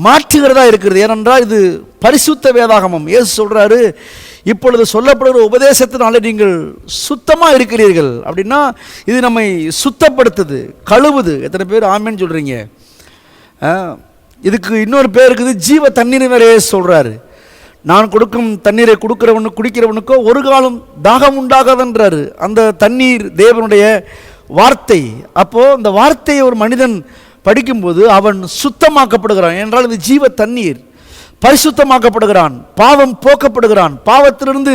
மாற்றுகிறதா இருக்கிறது. ஏனென்றால் இது பரிசுத்த வேதாகமம். இயேசு சொல்கிறாரு, இப்பொழுது சொல்லப்படுகிற உபதேசத்தினாலே நீங்கள் சுத்தமாக இருக்கிறீர்கள். அப்படின்னா இது நம்மை சுத்தப்படுத்துது, கழுவுது. எத்தனை பேர் ஆமேன்னு சொல்கிறீங்க? இதுக்கு இன்னொரு பேர் இருக்குது, ஜீவ தண்ணீர் வேறையே சொல்கிறாரு. நான் கொடுக்கும் தண்ணீரை குடிக்கிறவனுக்கோ ஒரு காலம் தாகம் உண்டாகாதுன்றாரு. அந்த தண்ணீர் தேவனுடைய வார்த்தை. அப்போது இந்த வார்த்தையை ஒரு மனிதன் படிக்கும்போது அவன் சுத்தமாக்கப்படுகிறான். என்றால் இது ஜீவ தண்ணீர். பரிசுத்தமாக்கப்படுகிறான், பாவம் போக்கப்படுகிறான், பாவத்திலிருந்து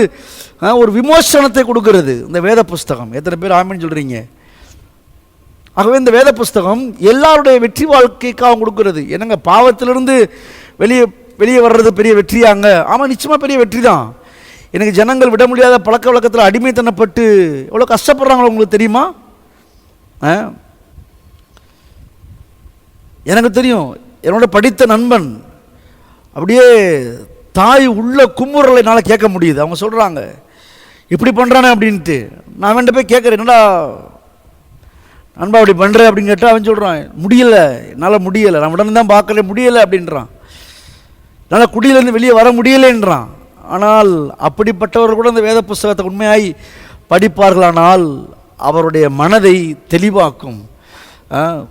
ஒரு விமோசனத்தை கொடுக்கிறது இந்த வேத புஸ்தகம். எத்தனை பேர் ஆமேன்னு சொல்கிறீங்க? ஆகவே இந்த வேத புஸ்தகம் எல்லாருடைய வெற்றி வாழ்க்கைக்காக கொடுக்கிறது. என்னங்க, பாவத்திலிருந்து வெளியே வர்றது பெரிய வெற்றியாங்க? ஆமாம், நிச்சயமாக பெரிய வெற்றி தான். எனக்கு ஜனங்கள் விட முடியாத பழக்க வழக்கத்தில் அடிமைத்தனப்பட்டு எவ்வளோ கஷ்டப்படுறாங்களோ உங்களுக்கு தெரியுமா? எனக்கு தெரியும். என்னோட படித்த நண்பன் அப்படியே தாய் உள்ள குமுறலை என்னால் கேட்க முடியுது. அவங்க சொல்கிறாங்க இப்படி பண்ணுறானே அப்படின்ட்டு. நான் அவன்கிட்ட போய் கேட்குறேன், என்னடா நண்பா அப்படி பண்ணுறேன் அப்படின்னு கேட்டால் அவன் சொல்கிறான், முடியலை, என்னால் முடியலை, நான் உடனே தான் பார்க்குறேன், முடியலை அப்படின்றான். என்னால் குடியிலேருந்து வெளியே வர முடியலைன்றான். ஆனால் அப்படிப்பட்டவர்கள் கூட அந்த வேத புஸ்தகத்தை உண்மையாய் படிப்பார்களானால் அவருடைய மனதை தெளிவாக்கும்.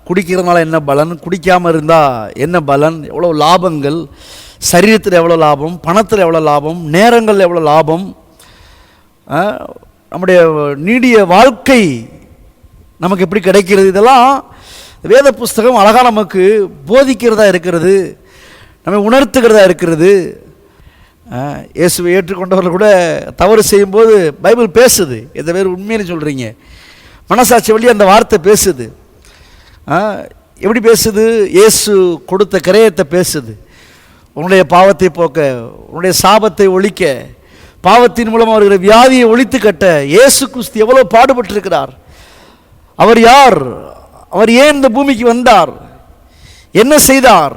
குடிக்கிறதுனால என்ன பலன், குடிக்காமல் இருந்தால் என்ன பலன், எவ்வளோ லாபங்கள், சரீரத்தில் எவ்வளோ லாபம், பணத்தில் எவ்வளோ லாபம், நேரங்கள் எவ்வளோ லாபம், நம்முடைய நீடிய வாழ்க்கை நமக்கு எப்படி கிடைக்கிறது, இதெல்லாம் வேத புஸ்தகம் அழகாக நமக்கு போதிக்கிறதா இருக்கிறது, நம்மை உணர்த்துகிறதா இருக்கிறது. இயேசுவை ஏற்றுக்கொண்டவர்கள் கூட தவறு செய்யும்போது பைபிள் பேசுது. எந்த பேர் உண்மையில சொல்கிறீங்க, மனசாட்சி வழி அந்த வார்த்தை பேசுது. எப்படி பேசுது? இயேசு கொடுத்த கிரயத்தை பேசுது. உன்னுடைய பாவத்தை போக்க, உன்னுடைய சாபத்தை ஒழிக்க, பாவத்தின் மூலம் வருகிற வியாதியை ஒழித்து கட்ட இயேசு கிறிஸ்து எவ்வளோ பாடுபட்டிருக்கிறார். அவர் யார்? அவர் ஏன் இந்த பூமிக்கு வந்தார்? என்ன செய்தார்?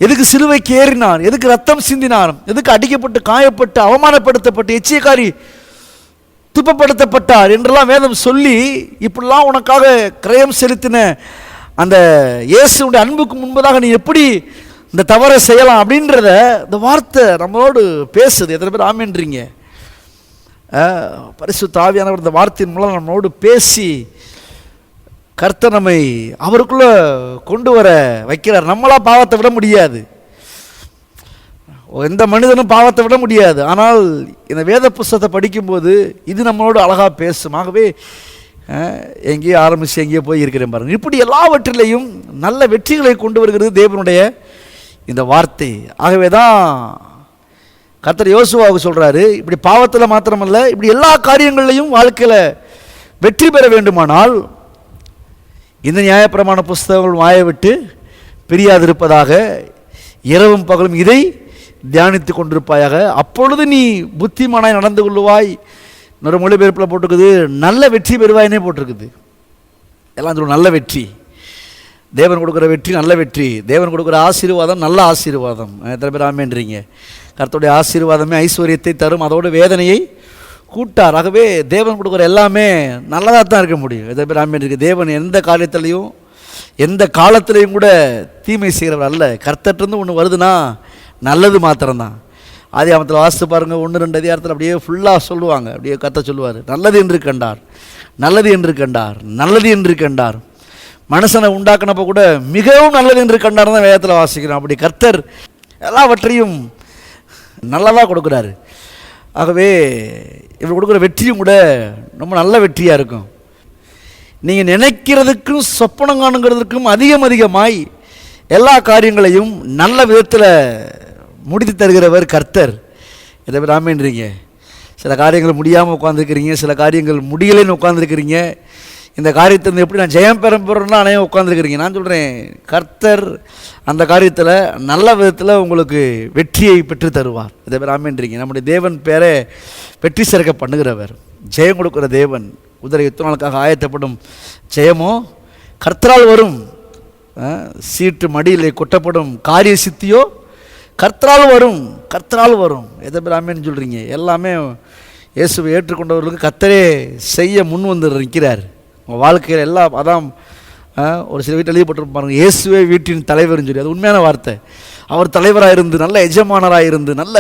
எதுக்கு சிலுவைக்கு ஏறினார்? எதுக்கு ரத்தம் சிந்தினார்? எதுக்கு அடிக்கப்பட்டு காயப்பட்டு அவமானப்படுத்தப்பட்டு எச்சியக்காரி துப்பப்படுத்தப்பட்டார் என்றெல்லாம் வேதம் சொல்லி, இப்படிலாம் உனக்காக கிரயம் செலுத்தின அந்த இயேசுடைய அன்புக்கு முன்பதாக நீ எப்படி இந்த தவறை செய்யலாம் அப்படின்றத இந்த வார்த்தை நம்மளோடு பேசுது. எத்தனை பேர் ஆமென்றீங்க? பரிசுத்த ஆவியானவர் இந்த வார்த்தையின் மூலம் நம்மளோடு பேசி கர்த்தர் நம்மை அவருக்குள்ளே கொண்டு வர வைக்கிறார். நம்மளா பாவத்தை விட முடியாது, எந்த மனிதனும் பாவத்தை விட முடியாது. ஆனால் இந்த வேத புஸ்தகத்தை படிக்கும்போது இது நம்மளோடு அழகாக பேசும். ஆகவே எங்கேயோ ஆரம்பித்து எங்கேயோ போய் இருக்கிறேன் பாருங்கள். இப்படி எல்லாவற்றிலையும் நல்ல வெற்றிகளை கொண்டு வருகிறது தேவனுடைய இந்த வார்த்தை. ஆகவே தான் கர்த்தர் யோசுவாவுக்கு சொல்கிறாரு, இப்படி பாவத்தில் மாத்திரமல்ல, இப்படி எல்லா காரியங்கள்லையும் வாழ்க்கையில் வெற்றி பெற வேண்டுமானால் இந்த நியாயப்பிரமாண புஸ்தகங்கள் வாயை விட்டு பிரியாதிருப்பதாக, இரவும் பகலும் இதை தியானித்து கொண்டிருப்பாயாக, அப்பொழுது நீ புத்திமானாய் நடந்து கொள்ளுவாய். இன்னொரு மொழிபெயர்ப்பில் போட்டிருக்குது, நல்ல வெற்றி பெறுவாயினே போட்டிருக்குது. எல்லாம் சொல்லுவோம் நல்ல வெற்றி. தேவன் கொடுக்குற வெற்றி நல்ல வெற்றி, தேவன் கொடுக்குற ஆசீர்வாதம் நல்ல ஆசீர்வாதம். எத்தனை பேர் ஆமென்றீங்க? கர்த்தருடைய ஆசீர்வாதமே ஐஸ்வர்யத்தை தரும், அதோட வேதனையை கூட்டார். ஆகவே தேவன் கொடுக்குற எல்லாமே நல்லதாக தான் இருக்க முடியும். எத்தனை பேர் ஆமென்றீங்க? தேவன் எந்த காரியத்திலையும் எந்த காலத்திலையும் கூட தீமை செய்கிறவர் அல்ல. கர்த்தர்கிட்டருந்து ஒன்று வருதுன்னா நல்லது மாத்திரம்தான். ஆதியாகமத்தில் வாசித்து பாருங்கள், 1-2 அதிகாரத்தில் அப்படியே ஃபுல்லாக சொல்லுவாங்க. அப்படியே கர்த்தர் சொல்லுவார், நல்லது என்று கண்டார், நல்லது என்று கண்டார், நல்லது என்று கண்டார். மனுஷனை உண்டாக்குனப்போ கூட மிகவும் நல்லது என்று கண்டார் தான் வேதத்தில் வாசிக்கிறோம். அப்படி கர்த்தர் எல்லாவற்றையும் நல்லதாக கொடுக்குறாரு. ஆகவே இவர் கொடுக்குற வெற்றியும் கூட ரொம்ப நல்ல வெற்றியாக இருக்கும். நீங்கள் நினைக்கிறதுக்கும் சொப்பனம் காணுங்கிறதுக்கும் அதிகமாய் எல்லா காரியங்களையும் நல்ல விதத்தில் முடித்து தருகிறவர் கர்த்தர். இதை பேர் ஆமென்றீங்க? சில காரியங்கள் முடியாமல் உட்காந்துருக்கிறீங்க, சில காரியங்கள் முடியலைன்னு உட்காந்துருக்கிறீங்க. இந்த காரியத்தை வந்து எப்படி நான் ஜெயம் பெற போகிறேன்னா அனைவரும் உட்காந்துருக்கிறீங்க. நான் சொல்கிறேன், கர்த்தர் அந்த காரியத்தில் நல்ல விதத்தில் உங்களுக்கு வெற்றியை பெற்று தருவார். இதை பேர் ஆமென்றீங்க? நம்முடைய தேவன் பேரை வெற்றி சிறக்க பண்ணுகிறவர், ஜெயம் கொடுக்குற தேவன். குதிரை யுத்த நாளுக்காக ஆயத்தப்படும் ஜெயமோ கர்த்தரால் வரும். சீட்டு மடியிலே கொட்டப்படும் காரிய சித்தியோ கர்த்தரால் வரும், கர்த்தரால் வரும். எதை பேர் ஆமென்னு சொல்கிறீங்க? எல்லாமே இயேசுவை ஏற்றுக்கொண்டவர்களுக்கு கர்த்தரே செய்ய முன் வந்து நிற்கிறார். உங்கள் வாழ்க்கையில் எல்லாம் அதான் ஒரு சில வீட்டில் எழுதப்பட்டிருப்பாங்க, பாருங்கள், இயேசுவே வீட்டின் தலைவர்னு சொல்லி. அது உண்மையான வார்த்தை. அவர் தலைவராக இருந்து, நல்ல எஜமானராக இருந்து, நல்ல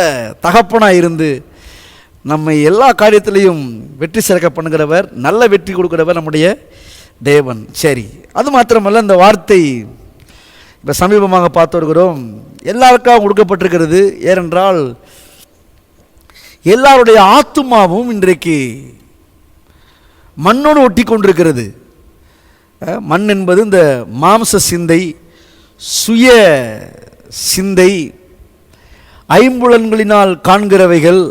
தகப்பனாக இருந்து நம்மை எல்லா காரியத்திலையும் வெற்றி சிறக்க பண்ணுகிறவர், நல்ல வெற்றி கொடுக்கிறவர் நம்முடைய தேவன். சரி, அது மாத்திரமல்ல, இந்த வார்த்தை இப்போ சமீபமாக பார்த்து வருகிறோம், எல்லாருக்காகவும் கொடுக்கப்பட்டிருக்கிறது. ஏனென்றால் எல்லாருடைய ஆத்துமாவும் இன்றைக்கு மண்ணோடு ஒட்டி கொண்டிருக்கிறது. மண் என்பது இந்த மாம்ச சிந்தை, சுய சிந்தை, ஐம்புலன்களினால் காண்கிறவைகள்,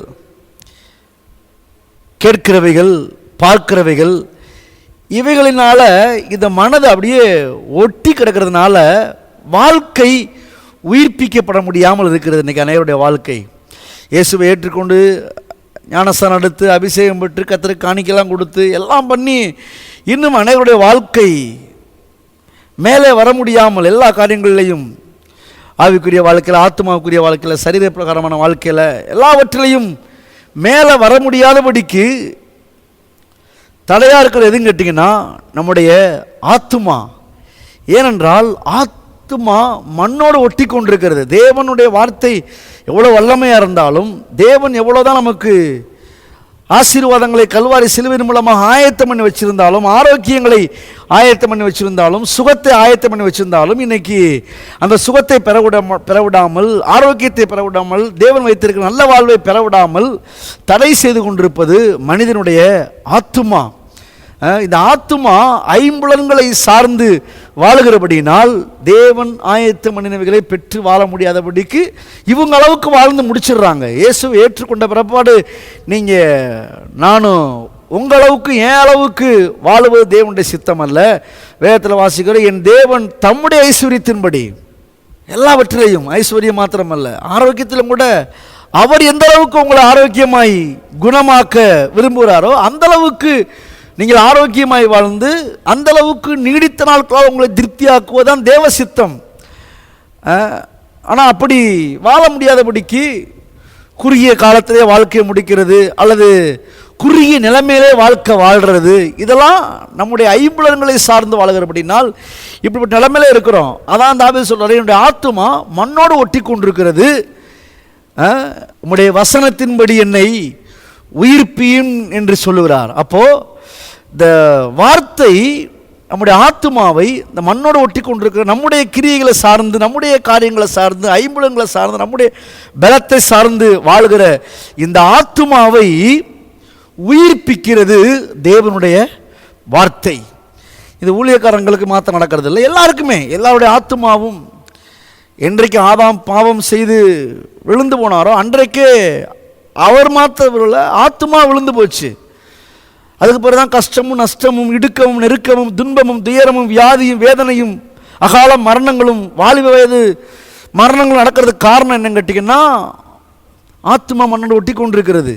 கேட்கிறவைகள், பார்க்கிறவைகள், இவைகளினால இந்த மனது அப்படியே ஒட்டி கிடக்கிறதுனால வாழ்க்கை உயிர்ப்பிக்கப்பட முடியாமல் இருக்கிறது. இன்றைக்கி அனைவருடைய வாழ்க்கை. இயேசுவை ஏற்றுக்கொண்டு ஞானஸ்தானம் எடுத்து அபிஷேகம் பெற்று கர்த்தருக்கு காணிக்கைலாம் கொடுத்து எல்லாம் பண்ணி இன்னும் அனைவருடைய வாழ்க்கை மேலே வர முடியாமல் எல்லா காரியங்களிலையும் ஆவிக்குரிய வாழ்க்கையில், ஆத்மாவுக்குரிய வாழ்க்கையில், சரீர பிரகாரமான வாழ்க்கையில் எல்லாவற்றிலையும் மேலே வர முடியாதபடிக்கு தடையாக இருக்கிறது எதுன்னு கேட்டிங்கன்னா நம்முடைய ஆத்துமா. ஏனென்றால் ஆத்துமா மண்ணோடு ஒட்டி கொண்டிருக்கிறது. தேவனுடைய வார்த்தை எவ்வளோ வல்லமையாக இருந்தாலும், தேவன் எவ்வளோதான் நமக்கு ஆசீர்வாதங்களை கல்வாரி சிலுவையின் மூலமாக ஆயத்தம் பண்ணி வச்சுருந்தாலும், ஆரோக்கியங்களை ஆயத்தம் பண்ணி வச்சுருந்தாலும், சுகத்தை ஆயத்தம் பண்ணி வச்சுருந்தாலும், இன்றைக்கி அந்த சுகத்தை பெறவிடாமல், ஆரோக்கியத்தை பெறவிடாமல், தேவன் வைத்திருக்கிற நல்ல வாழ்வை பெறவிடாமல் தடை செய்து கொண்டிருப்பது மனிதனுடைய ஆத்துமா. இந்த ஆத்துமா ஐம்புலன்களை சார்ந்து வாழுகிறபடினால் தேவன் ஆயத்த மனிதவைகளை பெற்று வாழ முடியாதபடிக்கு இவங்க அளவுக்கு வாழ்ந்து முடிச்சிடுறாங்க. இயேசுவை ஏற்றுக்கொண்ட பிறப்பாடு நானும் உங்களவுக்கு என் அளவுக்கு வாழுவது தேவனுடைய சித்தம் அல்ல. வேதத்தில் வாசிக்கிற என் தேவன் தம்முடைய ஐஸ்வர்யத்தின்படி எல்லாவற்றிலையும், ஐஸ்வர்யம் மாத்திரமல்ல ஆரோக்கியத்திலும் கூட அவர் எந்த அளவுக்கு உங்களை ஆரோக்கியமாய் குணமாக்க விரும்புகிறாரோ அந்த அளவுக்கு நீங்கள் ஆரோக்கியமாய் வாழ்ந்து அந்த அளவுக்கு நீடித்த நாட்களாக உங்களை திருப்தியாக்குவதுதான் தேவ சித்தம். ஆனால் அப்படி வாழ முடியாதபடிக்கு குறுகிய காலத்திலே வாழ்க்கையை முடிக்கிறது அல்லது குறுகிய நிலைமையிலே வாழ்க்கை வாழ்கிறது, இதெல்லாம் நம்முடைய ஐம்புலன்களை சார்ந்து வாழ்கிறபடினால் இப்படிப்பட்ட நிலைமையிலே இருக்கிறோம். அதான் தாவீது சொல்றாரு, என்னுடைய ஆத்துமா மண்ணோடு ஒட்டி கொண்டிருக்கிறது, உம்முடைய வசனத்தின்படி என்னை உயிர்ப்பியும் என்று சொல்லுகிறார். அப்போது இந்த வார்த்தை நம்முடைய ஆத்துமாவை இந்த மண்ணோடு ஒட்டி கொண்டிருக்கிற நம்முடைய கிரியைகளை சார்ந்து, நம்முடைய காரியங்களை சார்ந்து, ஐம்புலன்களை சார்ந்து, நம்முடைய பலத்தை சார்ந்து வாழ்கிற இந்த ஆத்துமாவை உயிர்ப்பிக்கிறது தேவனுடைய வார்த்தை. இது ஊழியக்காரங்களுக்கு மாத்திரம் நடக்கிறது இல்லை, எல்லாருக்குமே. எல்லாருடைய ஆத்துமாவும் என்றைக்கு ஆதாம் பாவம் செய்து விழுந்து போனாரோ அன்றைக்கே அவர் மாத்திரம் ஆத்துமா விழுந்து போச்சு. அதுக்கு பிறகு தான் கஷ்டமும் நஷ்டமும் இடுக்கமும் நெருக்கமும் துன்பமும் துயரமும் வியாதியும் வேதனையும் அகால மரணங்களும் வாலிப வயது மரணங்களும் நடக்கிறதுக்கு காரணம் என்னன்னு கேட்டிங்கன்னா ஆத்மா மண்ணோடு ஒட்டி கொண்டிருக்கிறது.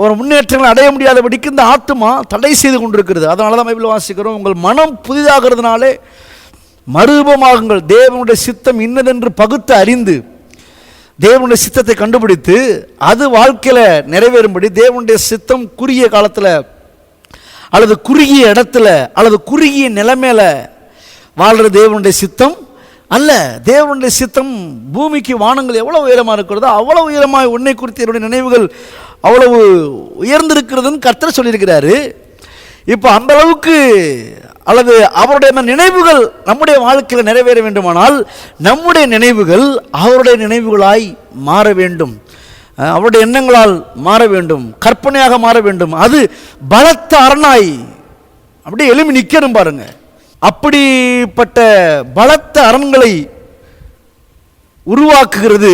ஒரு முன்னேற்றங்களை அடைய முடியாதபடிக்கு இந்த ஆத்மா தடை செய்து கொண்டிருக்கிறது. அதனால தான் பைபிள் வாசிக்கிறோம், உங்கள் மனம் புதிதாகிறதுனாலே மறுரூபமாகுங்கள், தேவனுடைய சித்தம் இன்னதென்று பகுத்து அறிந்து தேவனுடைய சித்தத்தை கண்டுபிடித்து அது வாழ்க்கையில் நிறைவேறும்படி தேவனுடைய சித்தம் குறுகிய காலத்தில் அல்லது குறுகிய இடத்துல அல்லது குறுகிய நிலைமையில வாழ்கிற தேவனுடைய சித்தம் அல்ல. தேவனுடைய சித்தம் பூமிக்கு வானங்கள் எவ்வளவு உயரமாக இருக்கிறதோ அவ்வளவு உயரமாக உன்னை குறித்து என்னுடைய நினைவுகள் அவ்வளவு உயர்ந்திருக்கிறதுன்னு கர்த்தர் சொல்லியிருக்கிறாரு. இப்போ அந்த அளவுக்கு அல்லது அவருடைய நினைவுகள் நம்முடைய வாழ்க்கையில் நிறைவேற வேண்டுமானால் நம்முடைய நினைவுகள் அவருடைய நினைவுகளாய் மாற வேண்டும், அவருடைய எண்ணங்களால் மாற வேண்டும், கற்பனையாக மாற வேண்டும். அது பலத்த அரணாய் அப்படியே எழுமி நிற்கணும் பாருங்க. அப்படிப்பட்ட பலத்த அரண்களை உருவாக்குகிறது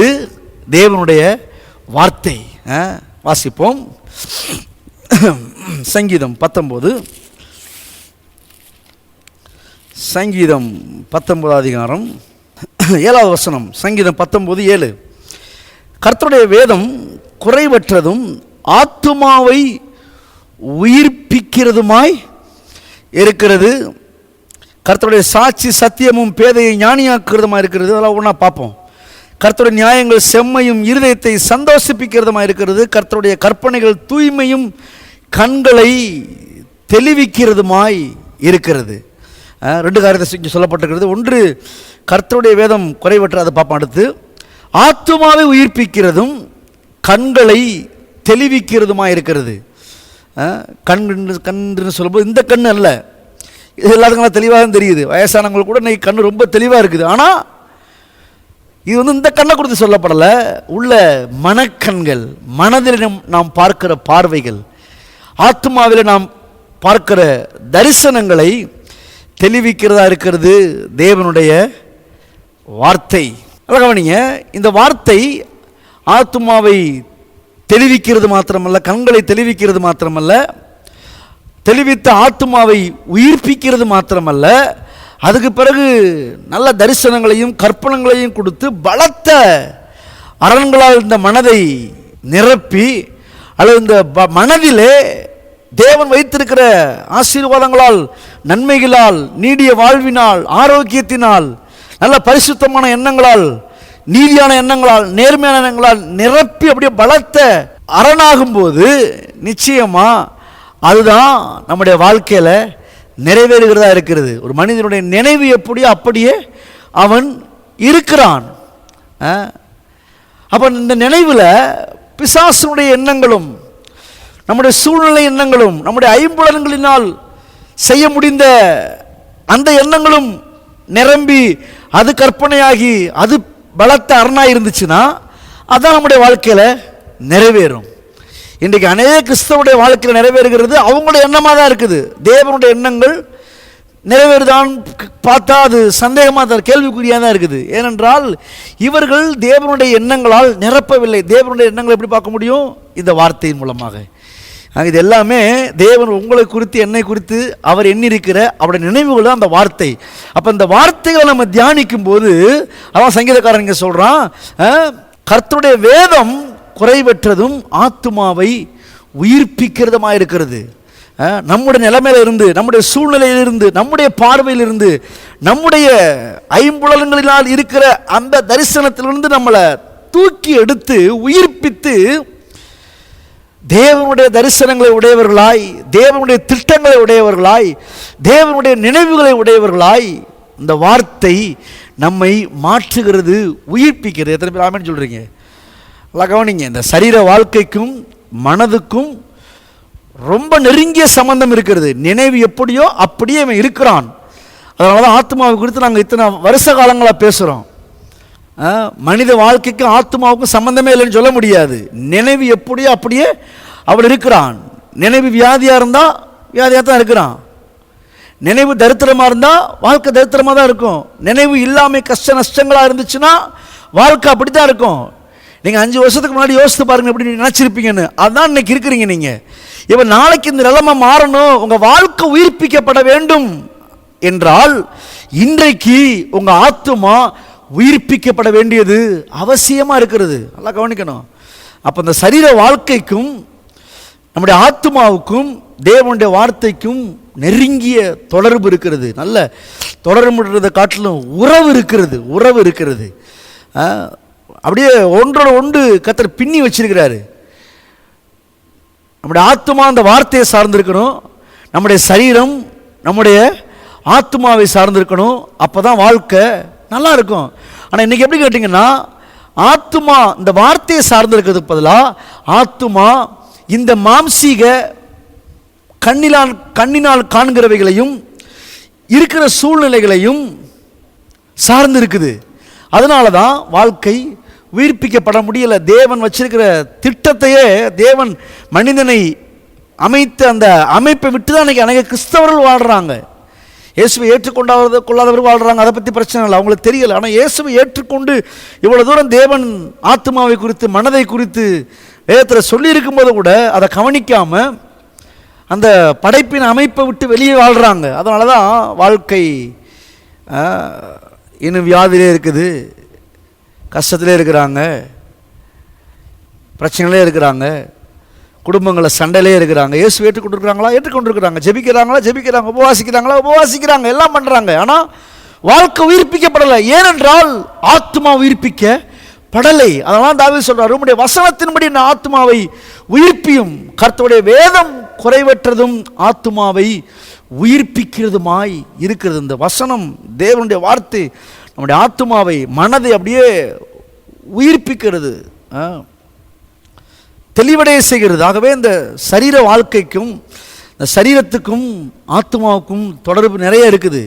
தேவனுடைய வார்த்தை. வாசிப்போம். சங்கீதம் 19 அதிகாரம் 7வது வசனம். சங்கீதம் 19:7. கர்த்தருடைய வேதம் குறைவற்றதும் ஆத்துமாவை உயிர்ப்பிக்கிறதுமாய் இருக்கிறது, கர்த்தருடைய சாட்சி சத்தியமும் பேதையை ஞானியாக்குறதுமா இருக்கிறது. அதெல்லாம் ஒன்றா பார்ப்போம். கர்த்தருடைய நியாயங்கள் செம்மையும் இருதயத்தை சந்தோஷிப்பிக்கிறதுமா இருக்கிறது, கர்த்தருடைய கற்பனைகள் தூய்மையும் கண்களை தெளிவிக்கிறதுமாய் இருக்கிறது. 2 காரியத்தை சொல்லப்பட்டிருக்கிறது. ஒன்று, கர்த்தருடைய வேதம் குறைவற்ற, அதை பார்ப்போம். அடுத்து, ஆத்துமாவை உயிர்ப்பிக்கிறதும் கண்களை தெளிவிக்கிறதுமா இருக்கிறது. கண்ணுன்னு சொல்லும்போது இந்த கண் அல்ல, இது எல்லாத்துக்கும் தெளிவாக தெரியுது. வயசானவங்களுக்கு கூட இன்னைக்கு கண் ரொம்ப தெளிவாக இருக்குது. ஆனால் இது இந்த கண்ணை குறித்து சொல்லப்படலை. உள்ள மனக்கண்கள், மனதில் நாம் பார்க்கிற பார்வைகள், ஆத்மாவில் நாம் பார்க்கிற தரிசனங்களை தெளிவிக்கிறதா இருக்கிறது தேவனுடைய வார்த்தை. கவனிங்க, இந்த வார்த்தை ஆத்மாவை தெளிவிக்கிறது மாத்திரமல்ல, கண்களை தெளிவிக்கிறது மாத்திரமல்ல, தெளிவித்த ஆத்மாவை உயிர்ப்பிக்கிறது மாத்திரமல்ல, அதுக்கு பிறகு நல்ல தரிசனங்களையும் கற்பனங்களையும் கொடுத்து பலத்த அரண்களால் இந்த மனதை நிரப்பி அல்லது இந்த மனதிலே தேவன் வைத்திருக்கிற ஆசீர்வாதங்களால், நன்மைகளால், நீடிய வாழ்வினால், ஆரோக்கியத்தினால், நல்ல பரிசுத்தமான எண்ணங்களால், நீதியான எண்ணங்களால், நேர்மையான எண்ணங்களால் நிரப்பி அப்படியே பலத்த அரணாகும் போது நிச்சயமா அதுதான் நம்முடைய வாழ்க்கையில் நிறைவேறுகிறதா இருக்கிறது. ஒரு மனிதனுடைய நினைவு எப்படியோ அப்படியே அவன் இருக்கிறான். அப்போ இந்த நினைவில் பிசாசுடைய எண்ணங்களும், நம்முடைய சூழ்நிலை எண்ணங்களும், நம்முடைய ஐம்புலன்களினால் செய்ய முடிந்த அந்த எண்ணங்களும் நிரம்பி அது கற்பனையாகி அது பலத்த அரணாக இருந்துச்சுன்னா அதான் நம்முடைய வாழ்க்கையில் நிறைவேறும். இன்றைக்கு அநேக கிறிஸ்தவனுடைய வாழ்க்கையில் நிறைவேறுகிறது அவங்களுடைய எண்ணமாக தான் இருக்குது. தேவனுடைய எண்ணங்கள் நிறைவேறுதான் பார்த்தா அது சந்தேகமாக தான், கேள்விக்குறியாக தான் இருக்குது. ஏனென்றால் இவர்கள் தேவனுடைய எண்ணங்களால் நிரப்பவில்லை. தேவனுடைய எண்ணங்களை எப்படி பார்க்க முடியும்? இந்த வார்த்தையின் மூலமாக. இது எல்லாமே தேவன் உங்களை குறித்து, என்னை குறித்து அவர் எண்ணிருக்கிற அவருடைய நினைவுகள் தான் அந்த வார்த்தை. அப்போ இந்த வார்த்தைகளை நம்ம தியானிக்கும் போது அதான் சங்கீதக்காரன் இங்கே சொல்கிறான், கர்த்தருடைய வேதம் குறைவற்றதும் ஆத்துமாவை உயிர்ப்பிக்கிறதுமாக இருக்கிறது. நம்முடைய நிலைமையிலிருந்து, நம்முடைய சூழ்நிலையிலிருந்து, நம்முடைய பார்வையிலிருந்து, நம்முடைய ஐம்புலன்களினால் இருக்கிற அந்த தரிசனத்திலிருந்து நம்மளை தூக்கி எடுத்து உயிர்ப்பித்து தேவனுடைய தரிசனங்களை உடையவர்களாய், தேவனுடைய திட்டங்களை உடையவர்களாய், தேவனுடைய நினைவுகளை உடையவர்களாய் இந்த வார்த்தை நம்மை மாற்றுகிறது, உயிர்ப்பிக்கிறது. எத்தனை பேர் ஆமென் சொல்கிறீங்க? எல்லாம் கவனிங்க. இந்த சரீர வாழ்க்கைக்கும் மனதுக்கும் ரொம்ப நெருங்கிய சம்பந்தம் இருக்கிறது. நினைவு எப்படியோ அப்படியே அவன் இருக்கிறான். அதனால தான் ஆத்மாவை குறித்து நாங்கள் இத்தனை வருஷ காலங்களாக பேசுகிறோம். மனித வாழ்க்கைக்கும் ஆத்மாவுக்கும் சம்பந்தமே இல்லைன்னு சொல்ல முடியாது. நினைவு எப்படியோ அப்படியே அவன் இருக்கிறான். நினைவு வியாதியாக இருந்தால் வியாதியாக தான் இருக்கிறான். நினைவு தரித்திரமாக இருந்தால் வாழ்க்கை தரித்திரமாக தான் இருக்கும். நினைவு இல்லாமல் கஷ்ட நஷ்டங்களாக இருந்துச்சுன்னா வாழ்க்கை அப்படி தான் இருக்கும். நீங்கள் 5 வருஷத்துக்கு முன்னாடி யோசித்து பாருங்கள் எப்படி நினச்சிருப்பீங்கன்னு. அதுதான் இன்னைக்கு இருக்கிறீங்க நீங்கள். இப்போ நாளைக்கு இந்த நிலைமை மாறணும், உங்கள் வாழ்க்கை உயிர்ப்பிக்கப்பட வேண்டும் என்றால் இன்றைக்கு உங்கள் ஆத்துமா உயிர்ப்பிக்கப்பட வேண்டியது அவசியமாக இருக்கிறது. நல்லா கவனிக்கணும். அப்போ இந்த சரீர வாழ்க்கைக்கும் நம்முடைய ஆத்மாவுக்கும் தேவனுடைய வார்த்தைக்கும் நெருங்கிய தொடர்பு இருக்கிறது. நல்ல தொடர்புன்றதை காட்டிலும் உறவு இருக்கிறது. உறவு இருக்கிறது. அப்படியே ஒன்றோட ஒன்று கர்த்தர் பின்னி வச்சிருக்கிறாரு. நம்முடைய ஆத்மா அந்த வார்த்தையை சார்ந்திருக்கணும், நம்முடைய சரீரம் நம்முடைய ஆத்மாவை சார்ந்திருக்கணும். அப்போ தான் வாழ்க்கை நல்லா இருக்கும். ஆனால் இன்றைக்கி எப்படி கேட்டிங்கன்னா, ஆத்மா இந்த வார்த்தையை சார்ந்திருக்கிறதுக்கு பதிலாக ஆத்மா இந்த மாம்சீக கண்ணினால் காண்கிறவைகளையும் இருக்கிற சூழ்நிலைகளையும் சார்ந்து இருக்குது. அதனால தான் வாழ்க்கை உயிர்ப்பிக்கப்பட முடியலை. தேவன் வச்சிருக்கிற திட்டத்தையே, தேவன் மனிதனை அமைத்த அந்த அமைப்பை விட்டு தான் அன்றைக்கி அநேக கிறிஸ்தவர்கள் வாழ்கிறாங்க. இயேசுவை கொள்ளாதவர்கள் வாழ்கிறாங்க. அதை பற்றி பிரச்சனை இல்லை, அவங்களுக்கு தெரியலை. ஆனால் இயேசுவை ஏற்றுக்கொண்டு இவ்வளோ தூரம் தேவன் ஆத்மாவை குறித்து, மனதை குறித்து வேதத்தில் சொல்லியிருக்கும்போது கூட அதை கவனிக்காமல் அந்த படைப்பின் அமைப்பை விட்டு வெளியே வாழ்கிறாங்க. அதனால தான் வாழ்க்கை இன்னும் வியாதியிலே இருக்குது, கஷ்டத்திலே இருக்கிறாங்க, பிரச்சனையிலே இருக்கிறாங்க, குடும்பங்களை சண்டையிலே இருக்கிறாங்க. இயேசு ஏற்றுக்கொண்டிருக்கிறாங்களா? ஏற்றுக்கொண்டிருக்கிறாங்க. ஜெபிக்கிறாங்க, உபவாசிக்கிறாங்க, எல்லாம் பண்ணுறாங்க. ஆனால் வாழ்க்கை உயிர்ப்பிக்கப்படலை. ஏனென்றால் ஆத்மா உயிர்ப்பிக்கப்படலை. அதனால் தாவீது சொல்றார், உம்முடைய வசனத்தின்படி நான் ஆத்மாவை உயிர்ப்பியும். கர்த்தருடைய வேதம் குறைவற்றதும் ஆத்மாவை உயிர்ப்பிக்கிறதுமாய் இருக்கிறது. இந்த வசனம், தேவனுடைய வார்த்தை நம்முடைய ஆத்மாவை, மனதை அப்படியே உயிர்ப்பிக்கிறது, தெளிவடைய செய்கிறது. ஆகவே இந்த சரீர வாழ்க்கைக்கும் இந்த சரீரத்துக்கும் ஆத்மாவுக்கும் தொடர்பு நிறைய இருக்குது.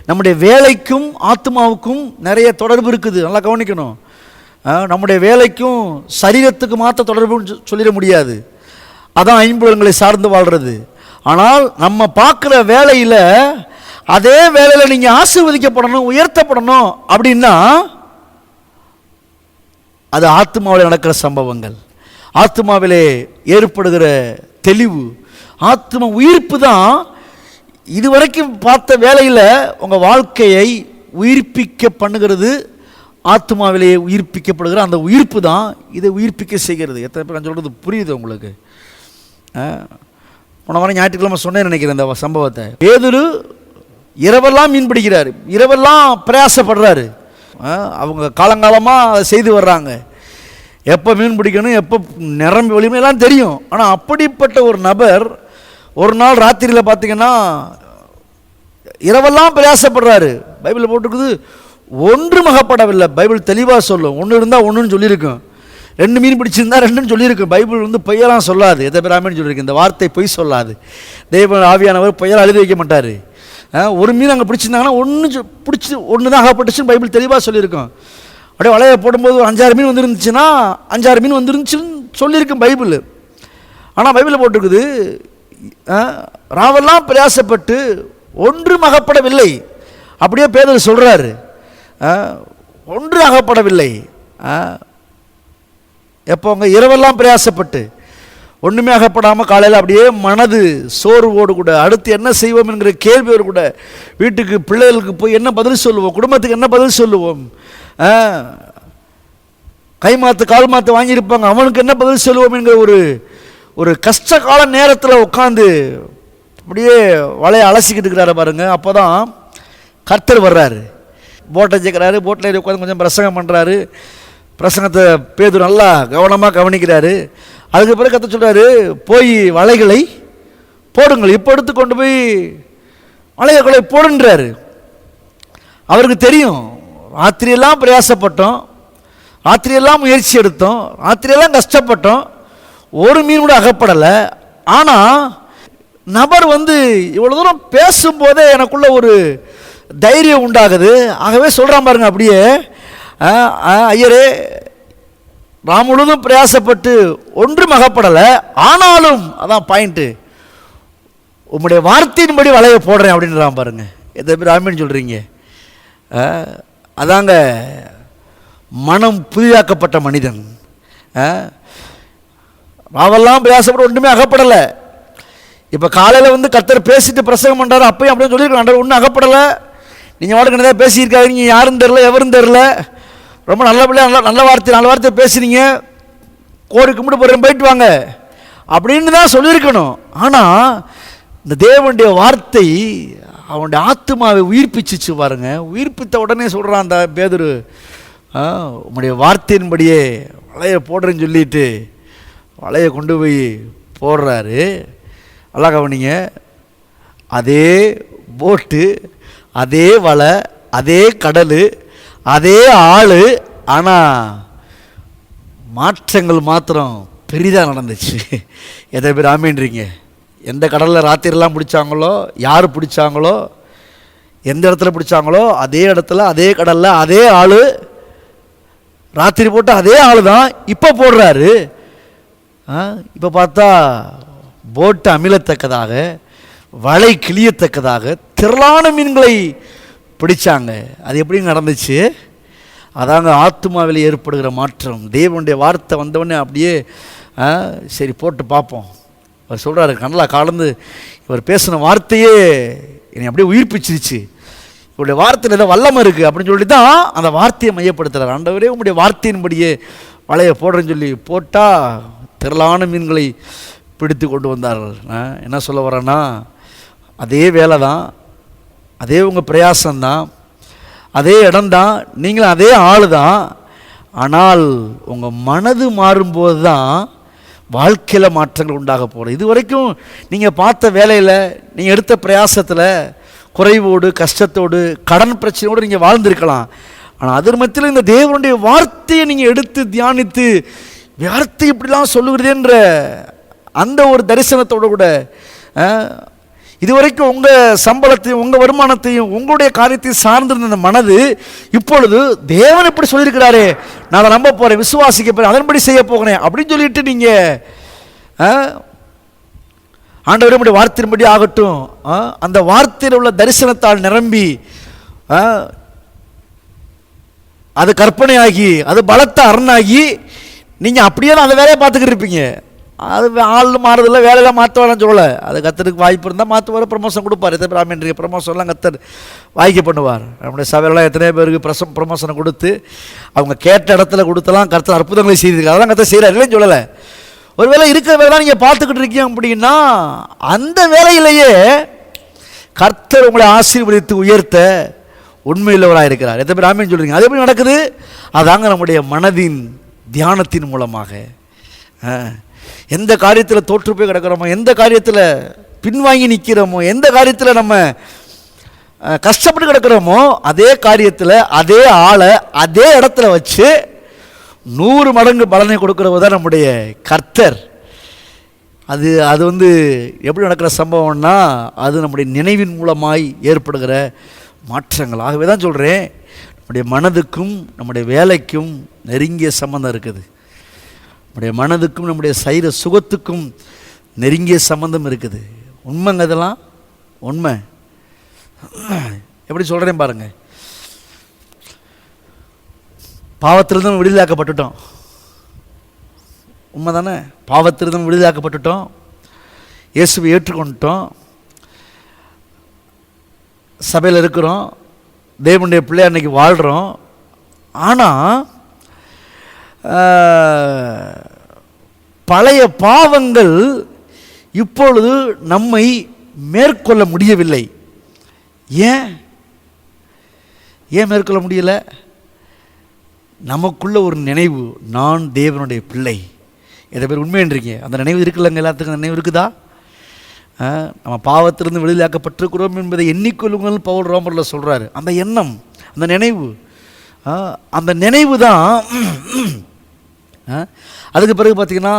நம்முடைய வேலைக்கும் ஆத்மாவுக்கும் நிறைய தொடர்பு இருக்குது. நல்லா கவனிக்கணும். நம்முடைய வேலைக்கும் சரீரத்துக்கு மாற்ற தொடர்புன்னு சொல்லிட முடியாது. அதான் ஐம்புலன்களை சார்ந்து வாழ்கிறது. ஆனால் நம்ம பார்க்குற வேலையில், அதே வேலையில் நீங்கள் ஆசீர்வதிக்கப்படணும், உயர்த்தப்படணும் அப்படின்னா அது ஆத்மாவில் நடக்கிற சம்பவங்கள், ஆத்மாவிலே ஏற்படுகிற தெளிவு, ஆத்மா உயிர்ப்பு தான் இதுவரைக்கும் பார்த்த வேலையில் உங்கள் வாழ்க்கையை உயிர்ப்பிக்க பண்ணுகிறது ஆத்மாவிலேயே உயிர்ப்பிக்கப்படுகிற அந்த உயிர்ப்பு தான் இதை உயிர்ப்பிக்க செய்கிறது. எத்தனை பேர் நான் சொல்கிறது புரியுது உங்களுக்கு? போன வாரம் ஞாயிற்றுக்கிழமை சொன்னேன்னு நினைக்கிறேன் இந்த சம்பவத்தை. பேதுரு இரவெல்லாம் மீன் பிடிக்கிறாரு, இரவெல்லாம் பிரயாசப்படுறாரு. அவங்க காலங்காலமாக அதை செய்து வர்றாங்க. எப்போ மீன் பிடிக்கணும், எப்போ நிரம்பி வலிமை எல்லாம் தெரியும். ஆனால் அப்படிப்பட்ட ஒரு நபர் ஒரு நாள் ராத்திரியில் பார்த்தீங்கன்னா இரவெல்லாம் பிரயாசப்படுறாரு. பைபிளில் போட்டுருக்குது ஒன்றும் அகப்படவில்லை. பைபிள் தெளிவாக சொல்லும். ஒன்று இருந்தால் ஒன்றுன்னு சொல்லியிருக்கும், 2 மீன் பிடிச்சிருந்தா 2ன்னு சொல்லியிருக்கும். பைபிள் வந்து பொய்யெல்லாம் சொல்லாது. எதை பேர் ஆமேன்னு சொல்லியிருக்கு. இந்த வார்த்தை பொய் சொல்லாது. தேவ ஆவியானவர் பொய்யெல்லாம் எழுதி வைக்க மாட்டார். ஒரு மீன் அங்கே பிடிச்சிருந்தாங்கன்னா ஒன்று தான் அகப்பட்டுச்சுன்னு பைபிள் தெளிவாக சொல்லியிருக்கோம். அப்படியே வலையை போடும்போது ஒரு 5-6 மீன் வந்துருந்துச்சுன்னா 5-6 மீன் வந்துருந்துச்சுன்னு சொல்லியிருக்கும் பைபிள். ஆனால் பைபிளில் போட்டிருக்குது ராவெல்லாம் பிரயாசப்பட்டு ஒன்றும் அகப்படவில்லை. அப்படியே பேதுரு சொல்கிறாரு, ஒன்று அகப்படவில்லை. எப்போ அவங்க இரவெல்லாம் பிரயாசப்பட்டு ஒன்றுமே அகப்படாமல் காலையில் அப்படியே மனது சோர்வோடு கூட அடுத்து என்ன செய்வோம் என்கிற கேள்வியோடு கூட வீட்டுக்கு பிள்ளைகளுக்கு போய் என்ன பதில் சொல்லுவோம், குடும்பத்துக்கு என்ன பதில் சொல்லுவோம், கை மாற்று கால் மாற்று வாங்கியிருப்பாங்க, அவனுக்கு என்ன பதில் சொல்லுவோம் என்கிற ஒரு கஷ்ட கால நேரத்தில் உட்காந்து அப்படியே வலையை அலசிக்கிட்டு இருக்கிறாரு பாருங்க. அப்போ தான் கர்த்தர் வர்றாரு, போட்டை சேர்க்குறாரு, போட்டில் ஏறி உட்காந்து கொஞ்சம் பிரசங்கம் பண்ணுறாரு. பிரசங்கத்தை பேதுரு நல்லா கவனமாக கவனிக்கிறாரு. அதுக்கு பிறகு கத்த சொல்கிறாரு, போய் வலைகளை போடுங்கள், இப்போ எடுத்து கொண்டு போய் வலைகளை போடுன்றாரு. அவருக்கு தெரியும் ராத்திரியெல்லாம் பிரயாசப்பட்டோம், ராத்திரியெல்லாம் முயற்சி எடுத்தோம், ராத்திரியெல்லாம் கஷ்டப்பட்டோம், ஒரு மீன் கூட அகப்படலை. ஆனால் நபர் வந்து இவ்வளோ தூரம் பேசும்போதே எனக்குள்ள ஒரு தைரியம் உண்டாகுது. ஆகவே சொல்கிறான் பாருங்க, அப்படியே ஐயரே நான் முழுதும் பிரயாசப்பட்டு ஒன்றும் அகப்படலை, ஆனாலும் அதான் பாயிண்ட்டு, உங்களுடைய வார்த்தையின்படி வலையை போடுறேன் அப்படின்றான் பாருங்க. எதை பேர் ஆமீன்னு சொல்கிறீங்க? அதாங்க மனம் புதிதாக்கப்பட்ட மனிதன். ராவெல்லாம் பிரயாசப்பட்டு ஒன்றுமே அகப்படலை. இப்போ காலையில் வந்து கர்த்தர் பேசிட்டு பிரசங்கம் பண்ணுறாரு, அப்பயும் அப்படின்னு சொல்லியிருக்காங்க, ஒன்றும் அகப்படலை, நீங்கள் வாட்டுக்கு நிறையா பேசியிருக்காரு, நீங்கள் யாரும் தெரில எவரும் தெரில, ரொம்ப நல்ல பிள்ளையா நல்ல வார்த்தை பேசுறீங்க, கோடி கும்பிட்டு போகிறேன் போயிட்டு வாங்க அப்படின்னு தான் சொல்லியிருக்கணும். ஆனால் இந்த தேவனுடைய வார்த்தை அவனுடைய ஆத்மாவை உயிர்ப்பிச்சிச்சு பாருங்க. உயிர்ப்பித்த உடனே சொல்கிறான் அந்த பேதுரு, உங்களுடைய வார்த்தையின்படியே வலையை போடுறேன்னு சொல்லிட்டு வலையை கொண்டு போய் போடுறாரு. நல்லா கவனிங்க, அதே போட்டு, அதே வலை, அதே கடல், அதே ஆள், ஆனால் மாற்றங்கள் மாத்திரம் பெரிதாக நடந்துச்சு. எதை பேர் ஆமீன்றீங்க? எந்த கடலில் ராத்திரிலாம் பிடிச்சாங்களோ, யார் பிடிச்சாங்களோ, எந்த இடத்துல பிடிச்சாங்களோ அதே இடத்துல அதே கடலில் அதே ஆள், ராத்திரி போட்டு அதே ஆள் தான் இப்போ போடுறாரு. இப்போ பார்த்தா போட்டு அமிலத்தக்கதாக, வலை கிளியத்தக்கதாக திரளான மீன்களை பிடிச்சாங்க. அது எப்படி நடந்துச்சு? அதாங்க ஆத்மாவில் ஏற்படுகிற மாற்றம். தேவனுடைய வார்த்தை வந்தவொடனே அப்படியே சரி போட்டு பார்ப்போம். அவர் சொல்கிறாரு, நல்லா கலந்து இவர் பேசின வார்த்தையே என்னை அப்படியே உயிர்ப்பிச்சிருச்சு, இவருடைய வார்த்தையில் ஏதோ வல்லமை இருக்குது அப்படின்னு சொல்லி தான் அந்த வார்த்தையை மையப்படுத்துகிறார். ஆண்டவரே உங்களுடைய வார்த்தையின்படியே வலையை போடுறேன்னு சொல்லி போட்டால் திரளான மீன்களை பிடித்து கொண்டு வந்தார்கள். என்ன சொல்ல வரேன்னா, அதே வேலை தான், அதே உங்கள் பிரயாசம்தான், அதே இடம்தான், நீங்களும் அதே ஆள் தான். ஆனால் உங்கள் மனது மாறும்போது தான் வாழ்க்கையில் மாற்றங்கள் உண்டாக போகிறது. இது வரைக்கும் நீங்கள் பார்த்த வேலையில், நீங்கள் எடுத்த பிரயாசத்தில் குறைவோடு, கஷ்டத்தோடு, கடன் பிரச்சனையோடு நீங்கள் வாழ்ந்திருக்கலாம். ஆனால் அதன் மத்தியில் இந்த தேவனுடைய வார்த்தையை நீங்கள் எடுத்து தியானித்து, வார்த்தை இப்படிலாம் சொல்லுகிறதுன்ற அந்த ஒரு தரிசனத்தோடு கூட இதுவரைக்கும் உங்கள் சம்பளத்தையும் உங்கள் வருமானத்தையும் உங்களுடைய காரியத்தையும் சார்ந்திருந்த அந்த மனது இப்பொழுது தேவன் இப்படி சொல்லியிருக்கிறாரே, நான் அதை நம்ப போகிறேன், விசுவாசிக்க போகிறேன், அதன்படி செய்ய போகிறேன் அப்படின்னு சொல்லிட்டு நீங்கள் ஆண்டவரே உம்முடைய வார்த்தையின்படி ஆகட்டும், அந்த வார்த்தையில் உள்ள தரிசனத்தால் நிரம்பி அது கற்பனையாகி அது பலத்த அரணாகி நீங்கள் அப்படியே தான் அந்த வேலையை பார்த்துக்கிட்டு இருப்பீங்க. அது ஆள் மாறுதில்லை, வேலையெல்லாம் மாற்றுவாரான்னு சொல்லலை. அது கத்தருக்கு வாய்ப்பு இருந்தால் மாற்றுவார், ப்ரமோஷன் கொடுப்பார். எத்தனை பேர் ஆமீன்? ப்ரமோஷன்லாம் கத்தர் வாய்க்க பண்ணுவார். நம்முடைய சபையெல்லாம் எத்தனை பேருக்கு ப்ரமோஷனை கொடுத்து அவங்க கேட்ட இடத்துல கொடுத்தலாம் கர்த்தர் அற்புதங்களை செய்திருக்காங்க. அதெல்லாம் கத்தர் செய்கிறார், இல்லைன்னு சொல்லலை. ஒரு வேலை இருக்கிற வேலை தான் நீங்கள் பார்த்துக்கிட்டு இருக்கீங்க அப்படின்னா அந்த வேலையிலேயே கர்த்தர் உங்களை ஆசீர்வதித்து உயர்த்த உண்மையுள்ளவராக இருக்கிறார். எத்தனை பேர் ஆமீன் சொல்கிறீங்க? அது எப்படி நடக்குது? அதாங்க நம்முடைய மனதின் தியானத்தின் மூலமாக. எந்த காரியத்தில் தோற்று போய் கிடக்கிறோமோ, எந்த காரியத்தில் பின்வாங்கி நிற்கிறோமோ, எந்த காரியத்தில் நம்ம கஷ்டப்பட்டு கிடக்கிறோமோ, அதே காரியத்தில் அதே ஆளை அதே இடத்துல வச்சு 100 மடங்கு பலனை கொடுக்கிறவர் தான் நம்முடைய கர்த்தர். அது எப்படி நடக்கிற சம்பவம்னா அது நம்முடைய நினைவின் மூலமாய் ஏற்படுகிற மாற்றங்கள். ஆகவே தான் சொல்கிறேன், நம்முடைய மனதுக்கும் நம்முடைய வேலைக்கும் நெருங்கிய சம்பந்தம் இருக்குது. நம்முடைய மனதுக்கும் நம்முடைய சரீர சுகத்துக்கும் நெருங்கிய சம்பந்தம் இருக்குது. உண்மைங்க, இதெல்லாம் உண்மை. எப்படி சொல்கிறேன் பாருங்கள். பாவத்திலிருந்து விடுதலையாக்கப்பட்டுட்டோம், உண்மை தானே? பாவத்திலிருந்து விடுதலையாக்கப்பட்டுட்டோம், இயேசுவை ஏற்றுக்கொண்டுட்டோம், சபையில் இருக்கிறோம், தேவனுடைய பிள்ளையா அன்றைக்கி வாழ்கிறோம். ஆனால் பழைய பாவங்கள் இப்பொழுது நம்மை மேற்கொள்ள முடியவில்லை. ஏன் மேற்கொள்ள முடியலை? நமக்குள்ள ஒரு நினைவு, நான் தேவனுடைய பிள்ளை. எதை பேர் உண்மைன்றீங்க? அந்த நினைவு இருக்குல்லங்க, எல்லாத்துக்கும் நினைவு இருக்குதா? நம்ம பாவத்திலிருந்து விடுதலையாக்கப்பட்டிருக்கிறோம் என்பதை எண்ணிக்கொள்ளுங்கள் பவுல் ரோமரில் சொல்கிறாரு. அந்த எண்ணம், அந்த நினைவு, அந்த நினைவு தான். அதுக்கு பிறகு பார்த்திங்கன்னா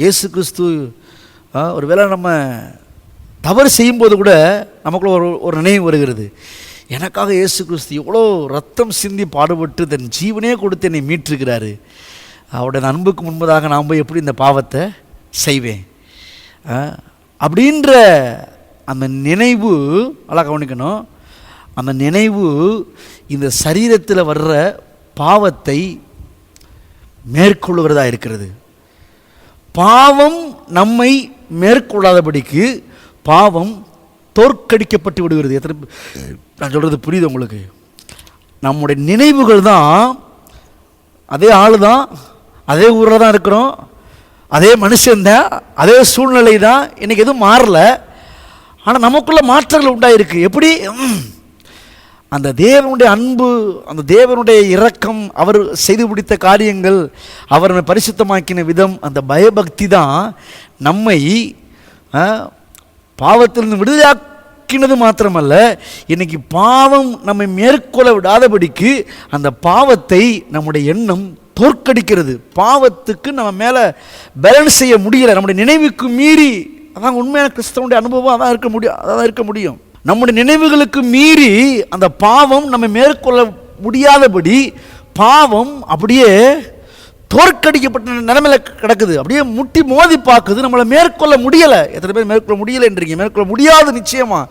இயேசு கிறிஸ்து ஒரு வேளை நம்ம தவறு செய்யும்போது கூட நமக்குள்ள ஒரு நினைவு வருகிறது. எனக்காக இயேசு கிறிஸ்து எவ்வளோ ரத்தம் சிந்தி பாடுபட்டு தன் ஜீவனே கொடுத்து என்னை மீட்டிருக்கிறாரு. அவருடைய அன்புக்கு முன்பதாக நான் போய் எப்படி இந்த பாவத்தை செய்வேன் அப்படின்ற அந்த நினைவு, நல்லா கவனிக்கணும். அந்த நினைவு இந்த சரீரத்தில் வர்ற பாவத்தை மேற்கொள்ளுகிறதா இருக்கிறது. பாவம் நம்மை மேற்கொள்ளாதபடிக்கு பாவம் தோற்கடிக்கப்பட்டு விடுகிறது. எத்தனை நான் சொல்கிறது புரியுது உங்களுக்கு? நம்முடைய நினைவுகள் தான், அதே ஆள் தான், அதே ஊரில் தான் இருக்கிறோம், அதே மனுஷன்தான், அதே சூழ்நிலை தான், இன்றைக்கி எதுவும் மாறலை. ஆனால் நமக்குள்ள மாற்றங்கள் உண்டாயிருக்கு. எப்படி? அந்த தேவனுடைய அன்பு, அந்த தேவனுடைய இரக்கம், அவர் செய்து முடித்த காரியங்கள், அவர் பரிசுத்தமாக்கின விதம், அந்த பயபக்தி தான் நம்மை பாவத்திலிருந்து விடுதலையாக்கினது மாத்திரமல்ல, இன்னைக்கு பாவம் நம்மை மேற்கொள்ள விடாதபடிக்கு அந்த பாவத்தை நம்முடைய எண்ணம் தோற்கடிக்கிறது. பாவத்துக்கு நம்ம மேலே பேலன்ஸ் செய்ய முடியலை. நம்முடைய நினைவுக்கு மீறி, அதான் உண்மையான கிறிஸ்தவனுடைய அனுபவம், அதான் இருக்க முடியும். நம்முடைய நினைவுகளுக்கு மீறி அந்த பாவம் நம்ம மேற்கொள்ள முடியாதபடி பாவம் அப்படியே தோற்கடிக்கப்பட்ட நிலைமையில் கிடக்குது. அப்படியே முட்டி மோதி பார்க்குது, நம்மளை மேற்கொள்ள முடியலை. எத்தனை பேர் மேற்கொள்ள முடியலைன்றீங்க? மேற்கொள்ள முடியாது. நிச்சயமாக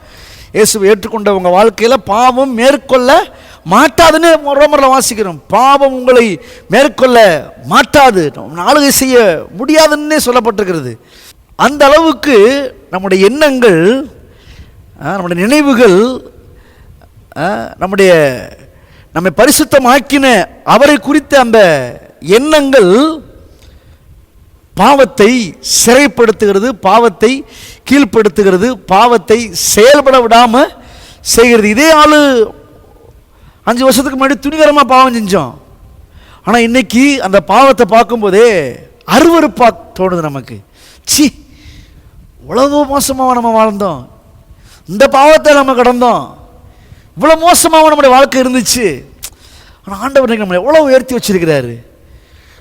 இயேசுவை ஏற்றுக்கொண்டவங்க வாழ்க்கையில் பாவம் மேற்கொள்ள மாட்டாதுன்னு ரோமரில் வாசிக்கிறோம். பாவம் உங்களை மேற்கொள்ள மாட்டாது, ஆளுகை செய்ய முடியாதுன்னே சொல்லப்பட்டிருக்கிறது. அந்த அளவுக்கு நம்முடைய எண்ணங்கள், நம்முடைய நினைவுகள், நம்மை பரிசுத்தமாக்கின அவரை குறித்த அந்த எண்ணங்கள் பாவத்தை சிறைப்படுத்துகிறது, பாவத்தை கீழ்ப்படுத்துகிறது, பாவத்தை செயல்பட விடாமல் செய்கிறது. இதே ஆள் 5 வருஷத்துக்கு முன்னாடி துணிகரமாக பாவம் செஞ்சோம். ஆனால் இன்னைக்கு அந்த பாவத்தை பார்க்கும்போதே அருவருப்பாக தோணுது நமக்கு. சி, இவ்வளவு மோசமாக நம்ம வாழ்ந்தோம், இந்த பாவத்தை நம்ம கடந்தோம், இவ்வளோ மோசமாக நம்முடைய வாழ்க்கை இருந்துச்சு. ஆனால் ஆண்டவர் நம்மளை எவ்வளோ உயர்த்தி வச்சிருக்கிறாரு,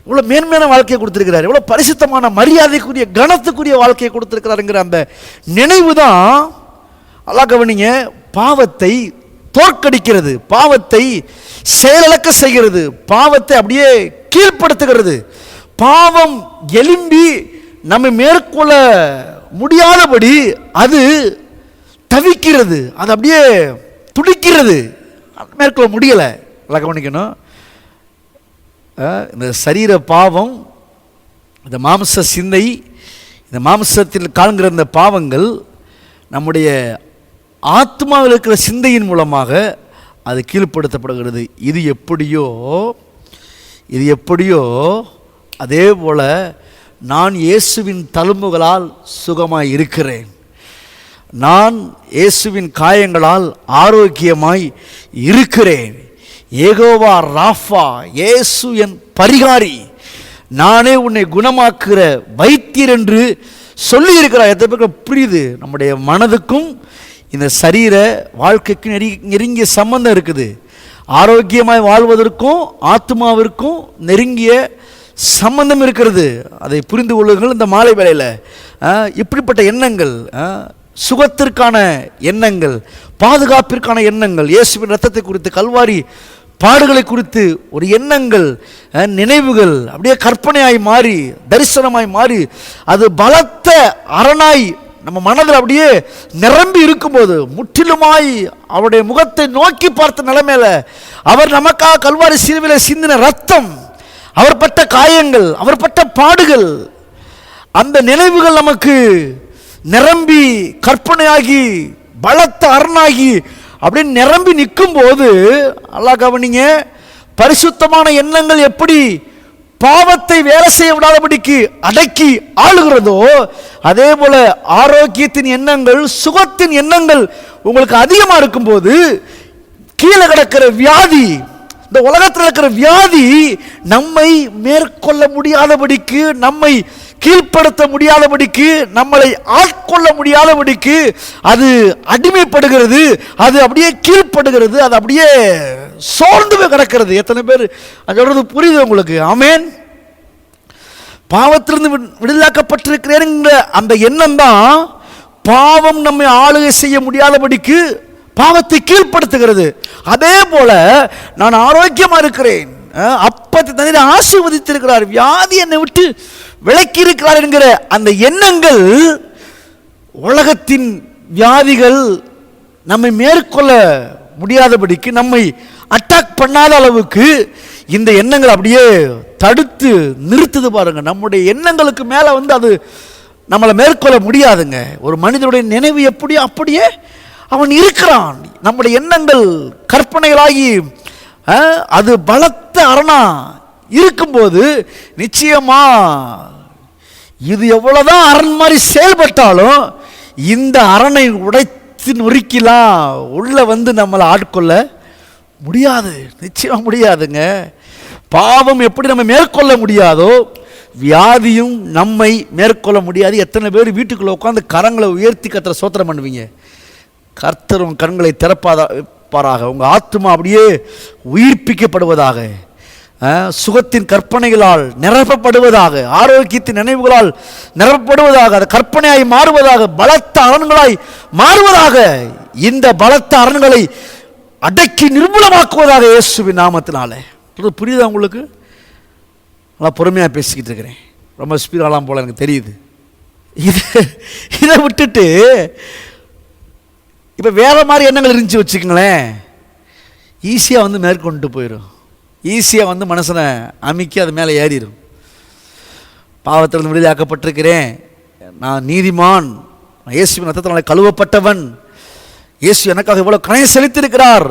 இவ்வளோ மேன்மையான வாழ்க்கையை கொடுத்துருக்கிறாரு, இவ்வளோ பரிசுத்தமான மரியாதைக்குரிய கனத்துக்குரிய வாழ்க்கையை கொடுத்துருக்கிறாருங்கிற அந்த நினைவு தான், அல்லா கவனிங்க, பாவத்தை தோற்கடிக்கிறது, பாவத்தை செயலிழக்க செய்கிறது, பாவத்தை அப்படியே கீழ்ப்படுத்துகிறது. பாவம் எலும்பி நம்மை மேற்கொள்ள முடியாதபடி அது தவிக்கிறது, அது அப்படியே துடிக்கிறது, மேற்கொள்ள முடியலை. நல்லா கவனிக்கணும். இந்த சரீர பாவம், இந்த மாம்ச சிந்தை, இந்த மாம்சத்தில் காண்கிற இந்த பாவங்கள் நம்முடைய ஆத்மாவில் இருக்கிற சிந்தையின் மூலமாக அது கீழ்ப்படுத்தப்படுகிறது. இது எப்படியோ அதே போல் நான் இயேசுவின் தழும்புகளால் சுகமாய் இருக்கிறேன், நான் இயேசுவின் காயங்களால் ஆரோக்கியமாய் இருக்கிறேன், யெகோவா ராஃபா, இயேசு என் பரிகாரி, நானே உன்னை குணமாக்குற வைத்தியர் என்று சொல்லி இருக்கிறார். எத்தனை பேருக்கு புரியுது? நம்முடைய மனதுக்கும் இந்த சரீர வாழ்க்கைக்கு நெருங்கிய சம்பந்தம் இருக்குது. ஆரோக்கியமாய் வாழ்வதற்கும் ஆத்மாவிற்கும் நெருங்கிய சம்பந்தம் இருக்கிறது. அதை புரிந்து கொள்ளுங்கள். இந்த மாலை வேளையில் இப்படிப்பட்ட எண்ணங்கள், சுகத்திற்கான எண்ணங்கள், பாதுகாப்பிற்கான எண்ணங்கள், இயேசுவின் இரத்தத்தை குறித்து, கல்வாரி பாடுகளை குறித்து ஒரு எண்ணங்கள், நினைவுகள் அப்படியே கற்பனையாய் மாறி, தரிசனமாய் மாறி, அது பலத்த அரணாய் நம்ம மனதில் அப்படியே நிரம்பி இருக்கும்போது, முற்றிலுமாய் அவருடைய முகத்தை நோக்கி பார்த்த நிலைமையில, அவர் நமக்காக கல்வாரி சிலுவையில் சிந்தின ரத்தம், அவர் பட்ட காயங்கள், அவர் பட்ட பாடுகள், அந்த நினைவுகள் நமக்கு நிரம்பி கற்பனையாகி பலத்த அரணாகி அப்படின்னு நிரம்பி நிற்கும் போது, அல்லா கவனிங்க, பரிசுத்தமான எண்ணங்கள் எப்படி பாவத்தை வேலை செய்ய விடாதபடிக்கு அடக்கி ஆளுகிறதோ, அதே போல ஆரோக்கியத்தின் எண்ணங்கள், சுகத்தின் எண்ணங்கள் உங்களுக்கு அதிகமாக இருக்கும்போது, கீழே கிடக்கிற வியாதி, இந்த உலகத்தில் இருக்கிற வியாதி நம்மை மேற்கொள்ள முடியாதபடிக்கு, நம்மை கீழ்ப்படுத்த முடியாதபடிக்கு, நம்மளை ஆட்கொள்ள முடியாதபடிக்கு அது அடிமைப்படுகிறது, அது அப்படியே கீழ்ப்படுகிறது, அது அப்படியே சோர்ந்து போய் கிடக்கிறது. எத்தனை பேர் சொல்றது புரியுது உங்களுக்கு? ஆமேன். பாவத்திலிருந்து விடுதலாக்கப்பட்டிருக்கிறேங்கிற அந்த எண்ணம் தான் பாவம் நம்மை ஆளுகை செய்ய முடியாதபடிக்கு பாவத்தை கீழ்ப்படுத்துகிறது. அதே போல நான் ஆரோக்கியமா இருக்கிறேன், அப்பத்தை தண்ணீரை ஆசீர்வதித்திருக்கிறார், வியாதி என்னை விட்டு விலக்கி இருக்கிறார் என்கிற அந்த எண்ணங்கள், உலகத்தின் வியாதிகள் நம்மை மேற்கொள்ள முடியாதபடிக்கு, நம்மை அட்டாக் பண்ணாத அளவுக்கு இந்த எண்ணங்கள் அப்படியே தடுத்து நிறுத்துது பாருங்க. நம்முடைய எண்ணங்களுக்கு மேலே அது நம்மளை மேற்கொள்ள முடியாதுங்க. ஒரு மனிதனுடைய நினைவு எப்படியோ அப்படியே அவன் இருக்கிறான். நம்முடைய எண்ணங்கள் கற்பனைகளாகி அது பலத்த அரணா இருக்கும்போது, நிச்சயமா இது எவ்வளவுதான் அரண் மாதிரி செயல்பட்டாலும் இந்த அரணை உடைத்து நொறுக்கிலாம் உள்ள நம்மளை ஆட்கொள்ள முடியாது, நிச்சயமா முடியாதுங்க. பாவம் எப்படி நம்ம மேற்கொள்ள முடியாதோ, வியாதியும் நம்மை மேற்கொள்ள முடியாது. எத்தனை பேர் வீட்டுக்குள்ள உட்காந்து கரங்களை உயர்த்தி கர்த்தரை ஸ்தோத்திரம் பண்ணுவீங்க? கர்த்தர் உங்கள் கண்களை திறப்பாராக, உங்கள் ஆத்மா அப்படியே உயிர்ப்பிக்கப்படுவதாக, சுகத்தின் கற்பனைகளால் நிரப்பப்படுவதாக, ஆரோக்கியத்தின் நினைவுகளால் நிரப்பப்படுவதாக, அது கற்பனையாய் மாறுவதாக, பலத்த அரண்களாய் மாறுவதாக, இந்த பலத்த அரண்களை அடக்கி நிர்மூலமாக்குவதாக இயேசுவின் நாமத்தினாலே. புரியுதா உங்களுக்கு? நல்லா பொறுமையாக பேசிக்கிட்டு இருக்கிறேன், ரொம்ப ஸ்பீடாலாம் போல எனக்கு தெரியுது. இதை விட்டுட்டு இப்போ வேறு மாதிரி எண்ணங்கள் இருந்துச்சு வச்சுக்கங்களேன், ஈஸியாக மேற்கொண்டு போயிடும், ஈஸியாக மனசனை அமுக்கி அது மேலே ஏறிடும். பாவத்திலிருந்து விடுதலையாக்கப்பட்டிருக்கிறேன், நான் நீதிமான், நான் இயேசுவின் ரத்தத்தினாலே கழுவப்பட்டவன், இயேசு எனக்காக இவ்வளோ கணை செலுத்தியிருக்கிறார்,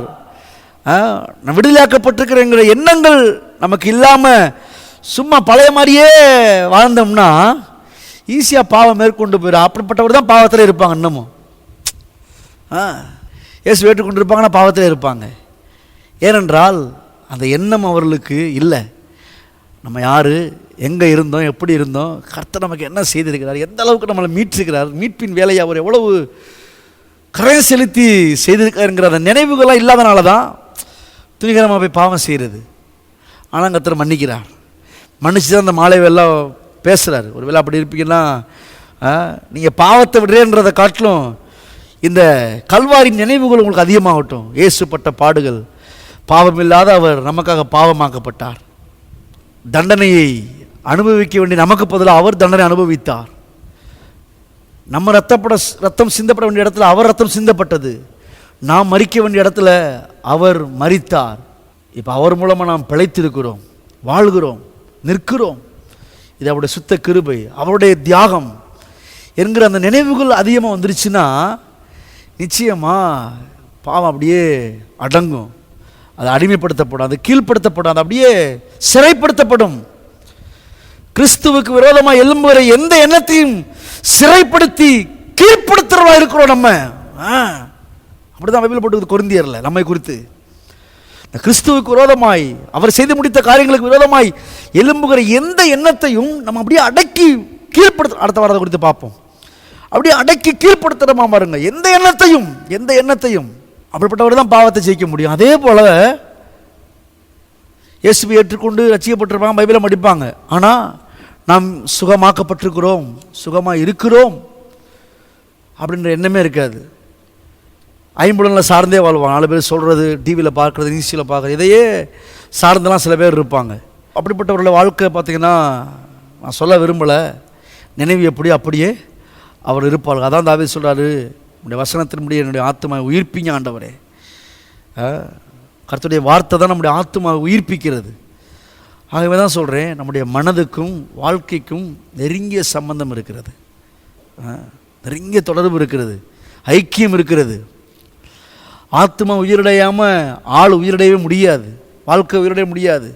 நான் விடுதலையாக்கப்பட்டிருக்கிறேங்கிற எண்ணங்கள் நமக்கு இல்லாமல் சும்மா பழைய மாதிரியே வாழ்ந்தோம்னா ஈஸியாக பாவம் மேற்கொண்டு போயிடும். அப்படிப்பட்டவர் தான் பாவத்தில் இருப்பாங்க. இன்னமும் இயேசு ஏற்றுக்கொண்டு இருப்பாங்கன்னா பாவத்தில் இருப்பாங்க. ஏனென்றால் அந்த எண்ணம் அவர்களுக்கு இல்லை. நம்ம யார், எங்கே இருந்தோம், எப்படி இருந்தோம், கர்த்தர் நமக்கு என்ன செய்திருக்கிறார், எந்த அளவுக்கு நம்மளை மீட்டிருக்கிறார், மீட்பின் வேலையை அவர் எவ்வளவு கரை செலுத்தி செய்திருக்காருங்கிற அந்த நினைவுகளாக இல்லாதனால தான் துணிகரமாக போய் பாவம் செய்கிறது. ஆனால் கர்த்தர் மன்னிக்கிறார், மன்னிச்சு தான் அந்த மாலை எல்லாம் பேசுகிறார். ஒரு வேளை அப்படி இருப்பீங்கன்னா, நீங்கள் பாவத்தை விடுறேன்றதை காட்டிலும் இந்த கல்வாரி நினைவுகள் உங்களுக்கு அதிகமாகட்டும். இயேசுப்பட்ட பாடுகள், பாவமில்லாத அவர் நமக்காக பாவமாக்கப்பட்டார், தண்டனையை அனுபவிக்க வேண்டிய நமக்கு பதிலாக அவர் தண்டனை அனுபவித்தார். நம்ம ரத்தம் சிந்தப்பட வேண்டிய இடத்துல அவர் ரத்தம் சிந்தப்பட்டது, நாம் மரிக்க வேண்டிய இடத்துல அவர் மரித்தார். இப்போ அவர் மூலமாக நாம் பிழைத்திருக்கிறோம், வாழ்கிறோம், நிற்கிறோம். இது அவருடைய சுத்த கிருபை, அவருடைய தியாகம். என்கிற அந்த நினைவுகள் அதிகமாக வந்துருச்சுன்னா நிச்சயமாக பாவம் அப்படியே அடங்கும், அது அடிமைப்படுத்தப்படும், அது கீழ்ப்படுத்தப்படும், அது அப்படியே சிறைப்படுத்தப்படும். கிறிஸ்துவுக்கு விரோதமாக எழும்புகிற எந்த எண்ணத்தையும் சிறைப்படுத்தி கீழ்ப்படுத்துறவா இருக்கிறோம் நம்ம. அப்படிதான் பைபிள் போட்டு கொரிந்தியர்ல நம்மை குறித்து கிறிஸ்துவுக்கு விரோதமாய் அவர் செய்து முடித்த காரியங்களுக்கு விரோதமாய் எழும்புகிற எந்த எண்ணத்தையும் நம்ம அப்படியே அடக்கி கீழ்ப்படுத்த, அடுத்த வாரத்தை குறித்து பார்ப்போம், அப்படியே அடக்கி கீழ்ப்படுத்துறமா பாருங்க. எந்த எண்ணத்தையும் அப்படிப்பட்டவர் தான் பாவத்தை ஜெயிக்க முடியும். அதே போல இயேசுவை ஏற்றுக்கொண்டு ரட்சிக்கப்பட்டிருப்பாங்க, பைபிளை படிப்பாங்க, ஆனால் நாம் சுகமாக்கப்பட்டிருக்கிறோம், சுகமாக இருக்கிறோம் அப்படின்ற எண்ணமே இருக்காது. ஐம்புலனில் சார்ந்தே வாழ்வாங்க. 4 பேர் சொல்கிறது, டிவியில் பார்க்குறது, நியூஸில் பார்க்குறது, இதையே சார்ந்தெல்லாம் சில பேர் இருப்பாங்க. அப்படிப்பட்டவர்களோட வாழ்க்கை பார்த்திங்கன்னா நான் சொல்ல விரும்பலை, நினைவு எப்படி அப்படியே அவர் இருப்பார்கள். அதான் தாவீது சொல்கிறாரு, உடைய வசனத்தின்படி என்னுடைய ஆத்மாவை உயிர்ப்பிங்க ஆண்டவரே. கர்த்தருடைய வார்த்தை தான் நம்முடைய ஆத்மாவை உயிர்ப்பிக்கிறது. ஆகவே தான் சொல்கிறேன், நம்முடைய மனதுக்கும் வாழ்க்கைக்கும் நெருங்கிய சம்பந்தம் இருக்கிறது, நெருங்கிய தொடர்பு இருக்கிறது, ஐக்கியம் இருக்கிறது. ஆத்மா உயிரடையாமல் ஆள் உயிரடையவே முடியாது, வாழ்க்கை உயிரடைய முடியாது.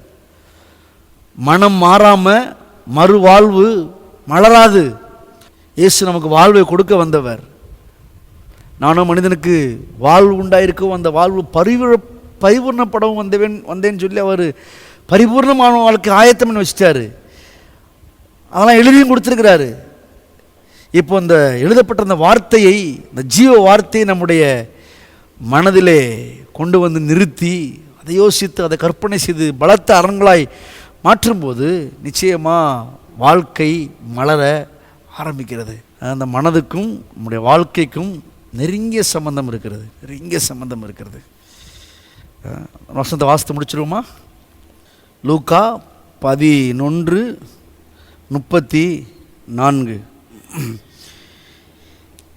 மனம் மாறாமல் மறுவாழ்வு மலராது. இயேசு நமக்கு வாழ்வை கொடுக்க வந்தவர். நானும் மனிதனுக்கு வாழ்வு உண்டாயிருக்கவும் அந்த வாழ்வு பரிபூர்ணப்படவும் வந்தேன்னு சொல்லி அவர் பரிபூர்ணமான வாழ்க்கை ஆயத்தம்னு வச்சுட்டாரு. அதெல்லாம் எழுதியும் கொடுத்துருக்கிறாரு. இப்போ இந்த எழுதப்பட்ட அந்த வார்த்தையை, இந்த ஜீவ வார்த்தையை நம்முடைய மனதிலே கொண்டு வந்து நிறுத்தி அதை யோசித்து அதை கற்பனை செய்து பலத்த அரண்களாய் மாற்றும்போது நிச்சயமாக வாழ்க்கை மலர ஆரம்பிக்கிறது. அந்த மனதுக்கும் நம்முடைய வாழ்க்கைக்கும் நெருங்கிய சம்பந்தம் இருக்கிறது, நெருங்கிய சம்பந்தம் இருக்கிறது. வசனத்தை வாசித்து முடிச்சிருவோமா? லூக்கா 11:34.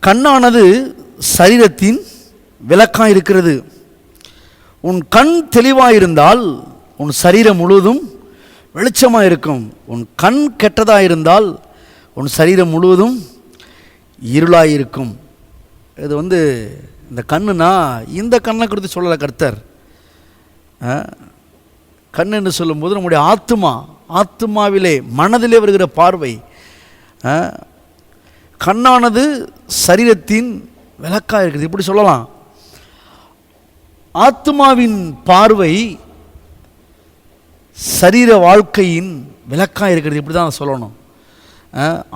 கண்ணானது சரீரத்தின் விளக்காக இருக்கிறது. உன் கண் தெளிவாயிருந்தால் உன் சரீரம் முழுவதும் வெளிச்சமாக இருக்கும். உன் கண் கெட்டதாக இருந்தால் உன் சரீரம் முழுவதும் இருளாக இருக்கும். இது இந்த கண்ணுனா இந்த கண்ணை குறித்து சொல்லலை கர்த்தர். கண் என்று சொல்லும்போது நம்முடைய ஆத்மாவிலே மனதிலே வருகிற பார்வை. கண்ணானது சரீரத்தின் விளக்காக இருக்குது, இப்படி சொல்லலாம். ஆத்மாவின் பார்வை சரீர வாழ்க்கையின் விளக்காக இருக்கிறது, இப்படி தான் சொல்லணும்.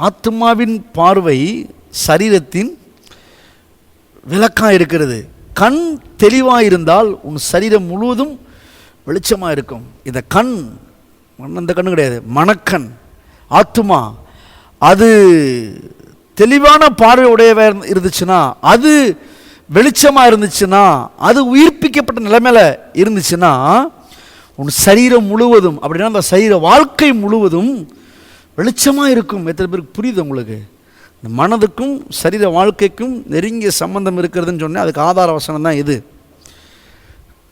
ஆத்மாவின் பார்வை சரீரத்தின் விளக்காக இருக்கிறது. கண் தெளிவாக இருந்தால் உன் சரீரம் முழுவதும் வெளிச்சமாக இருக்கும். இந்த கண், அந்த கண்ணு கிடையாது, மனக்கண், ஆத்மா, அது தெளிவான பார்வை உடையவ இருந்துச்சுன்னா, அது வெளிச்சமாக இருந்துச்சுன்னா, அது உயிர்ப்பிக்கப்பட்ட நிலைமையில் இருந்துச்சுன்னா உன் சரீரம் முழுவதும், அப்படின்னா அந்த சரீர வாழ்க்கை முழுவதும் வெளிச்சமாக இருக்கும். எத்தனை பேருக்கு புரியுது உங்களுக்கு? இந்த மனதுக்கும் சரீர வாழ்க்கைக்கும் நெருங்கிய சம்பந்தம் இருக்கிறதுன்னு சொன்னேன். அதுக்கு ஆதார வசனம் தான் இது.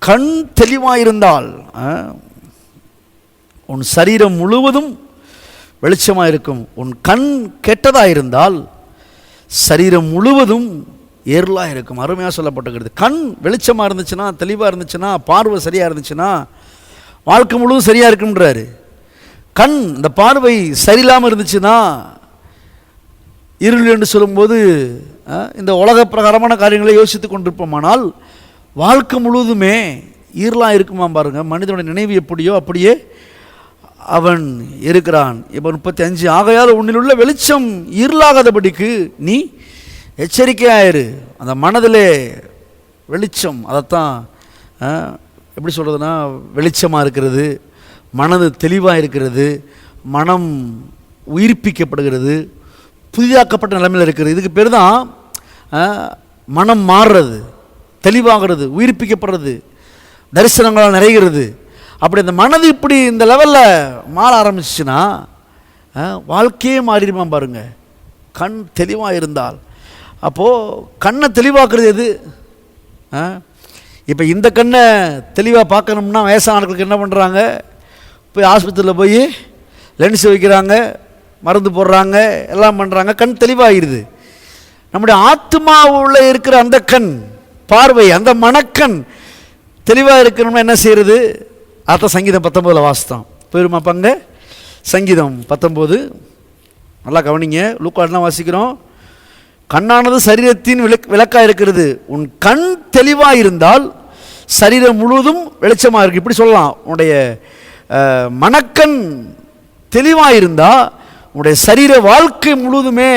கண் தெளிவாக இருந்தால் உன் சரீரம் முழுவதும் வெளிச்சமாக இருக்கும். உன் கண் கெட்டதாக இருந்தால் சரீரம் முழுவதும் ஏர்லாக இருக்கும். அருமையாக சொல்லப்பட்டிருக்கிறது. கண் வெளிச்சமாக இருந்துச்சுன்னா, தெளிவாக இருந்துச்சுன்னா, பார்வை சரியாக இருந்துச்சுன்னா வாழ்க்கை முழுவதும் சரியாக இருக்குன்றாரு. கண், இந்த பார்வை சரியில்லாமல் இருந்துச்சுன்னா, இருள் என்று சொல்லும்போது இந்த உலக பிரகாரமான காரியங்களை யோசித்து கொண்டிருப்போமானால் வாழ்க்கை முழுவதுமே இருளாக இருக்குமா பாருங்க. மனிதனுடைய நினைவு எப்படியோ அப்படியே அவன் இருக்கிறான். இப்போ 35, ஆகையால் உன்னில் உள்ள வெளிச்சம் இருளாகாதபடிக்கு நீ எச்சரிக்கையாயிரு. அந்த மனதிலே வெளிச்சம், அதைத்தான் எப்படி சொல்கிறதுனா, வெளிச்சமாக இருக்கிறது, மனது தெளிவாக இருக்கிறது, மனம் உயிர்ப்பிக்கப்படுகிறது, புதிதாக்கப்பட்ட நிலைமையில் இருக்கிறது. இதுக்கு பேர் தான் மனம் மாறுறது, தெளிவாகிறது, உயிர்ப்பிக்கப்படுறது, தரிசனங்களால் நிறைகிறது. அப்படி இந்த மனது இப்படி இந்த லெவலில் மாற ஆரம்பிச்சிச்சுன்னா வாழ்க்கையே மாறிடுமா பாருங்க. கண் தெளிவாக இருந்தால், அப்போது கண்ணை தெளிவாக்குறது எது? இப்போ இந்த கண்ணை தெளிவாக பார்க்கணும்னா வயசானவர்களுக்கு என்ன பண்ணுறாங்க? போய் ஆஸ்பத்திரியில் போய் லென்ஸ் வைக்கிறாங்க, மருந்து போடுறாங்க, எல்லாம் பண்ணுறாங்க, கண் தெளிவாகிடுது. நம்முடைய ஆத்மாவுள்ள இருக்கிற அந்த கண் பார்வை, அந்த மனக்கண் தெளிவாக இருக்கணும்னா என்ன செய்யறது? அதான் சங்கீதம் 19 வாசித்தோம். போயிருமா பங்க? சங்கீதம் 19 நல்லா கவனிங்க. லூக்காலாம் வாசிக்கிறோம். கண்ணானது சரீரத்தின் விளக்காக இருக்கிறது. உன் கண் தெளிவாக இருந்தால் சரீரம் முழுவதும் வெளிச்சமாக இருக்குது. இப்படி சொல்லலாம். உன்னுடைய மனக்கண் தெளிவாக இருந்தால் உன்னுடைய சரீர வாழ்க்கை முழுவதுமே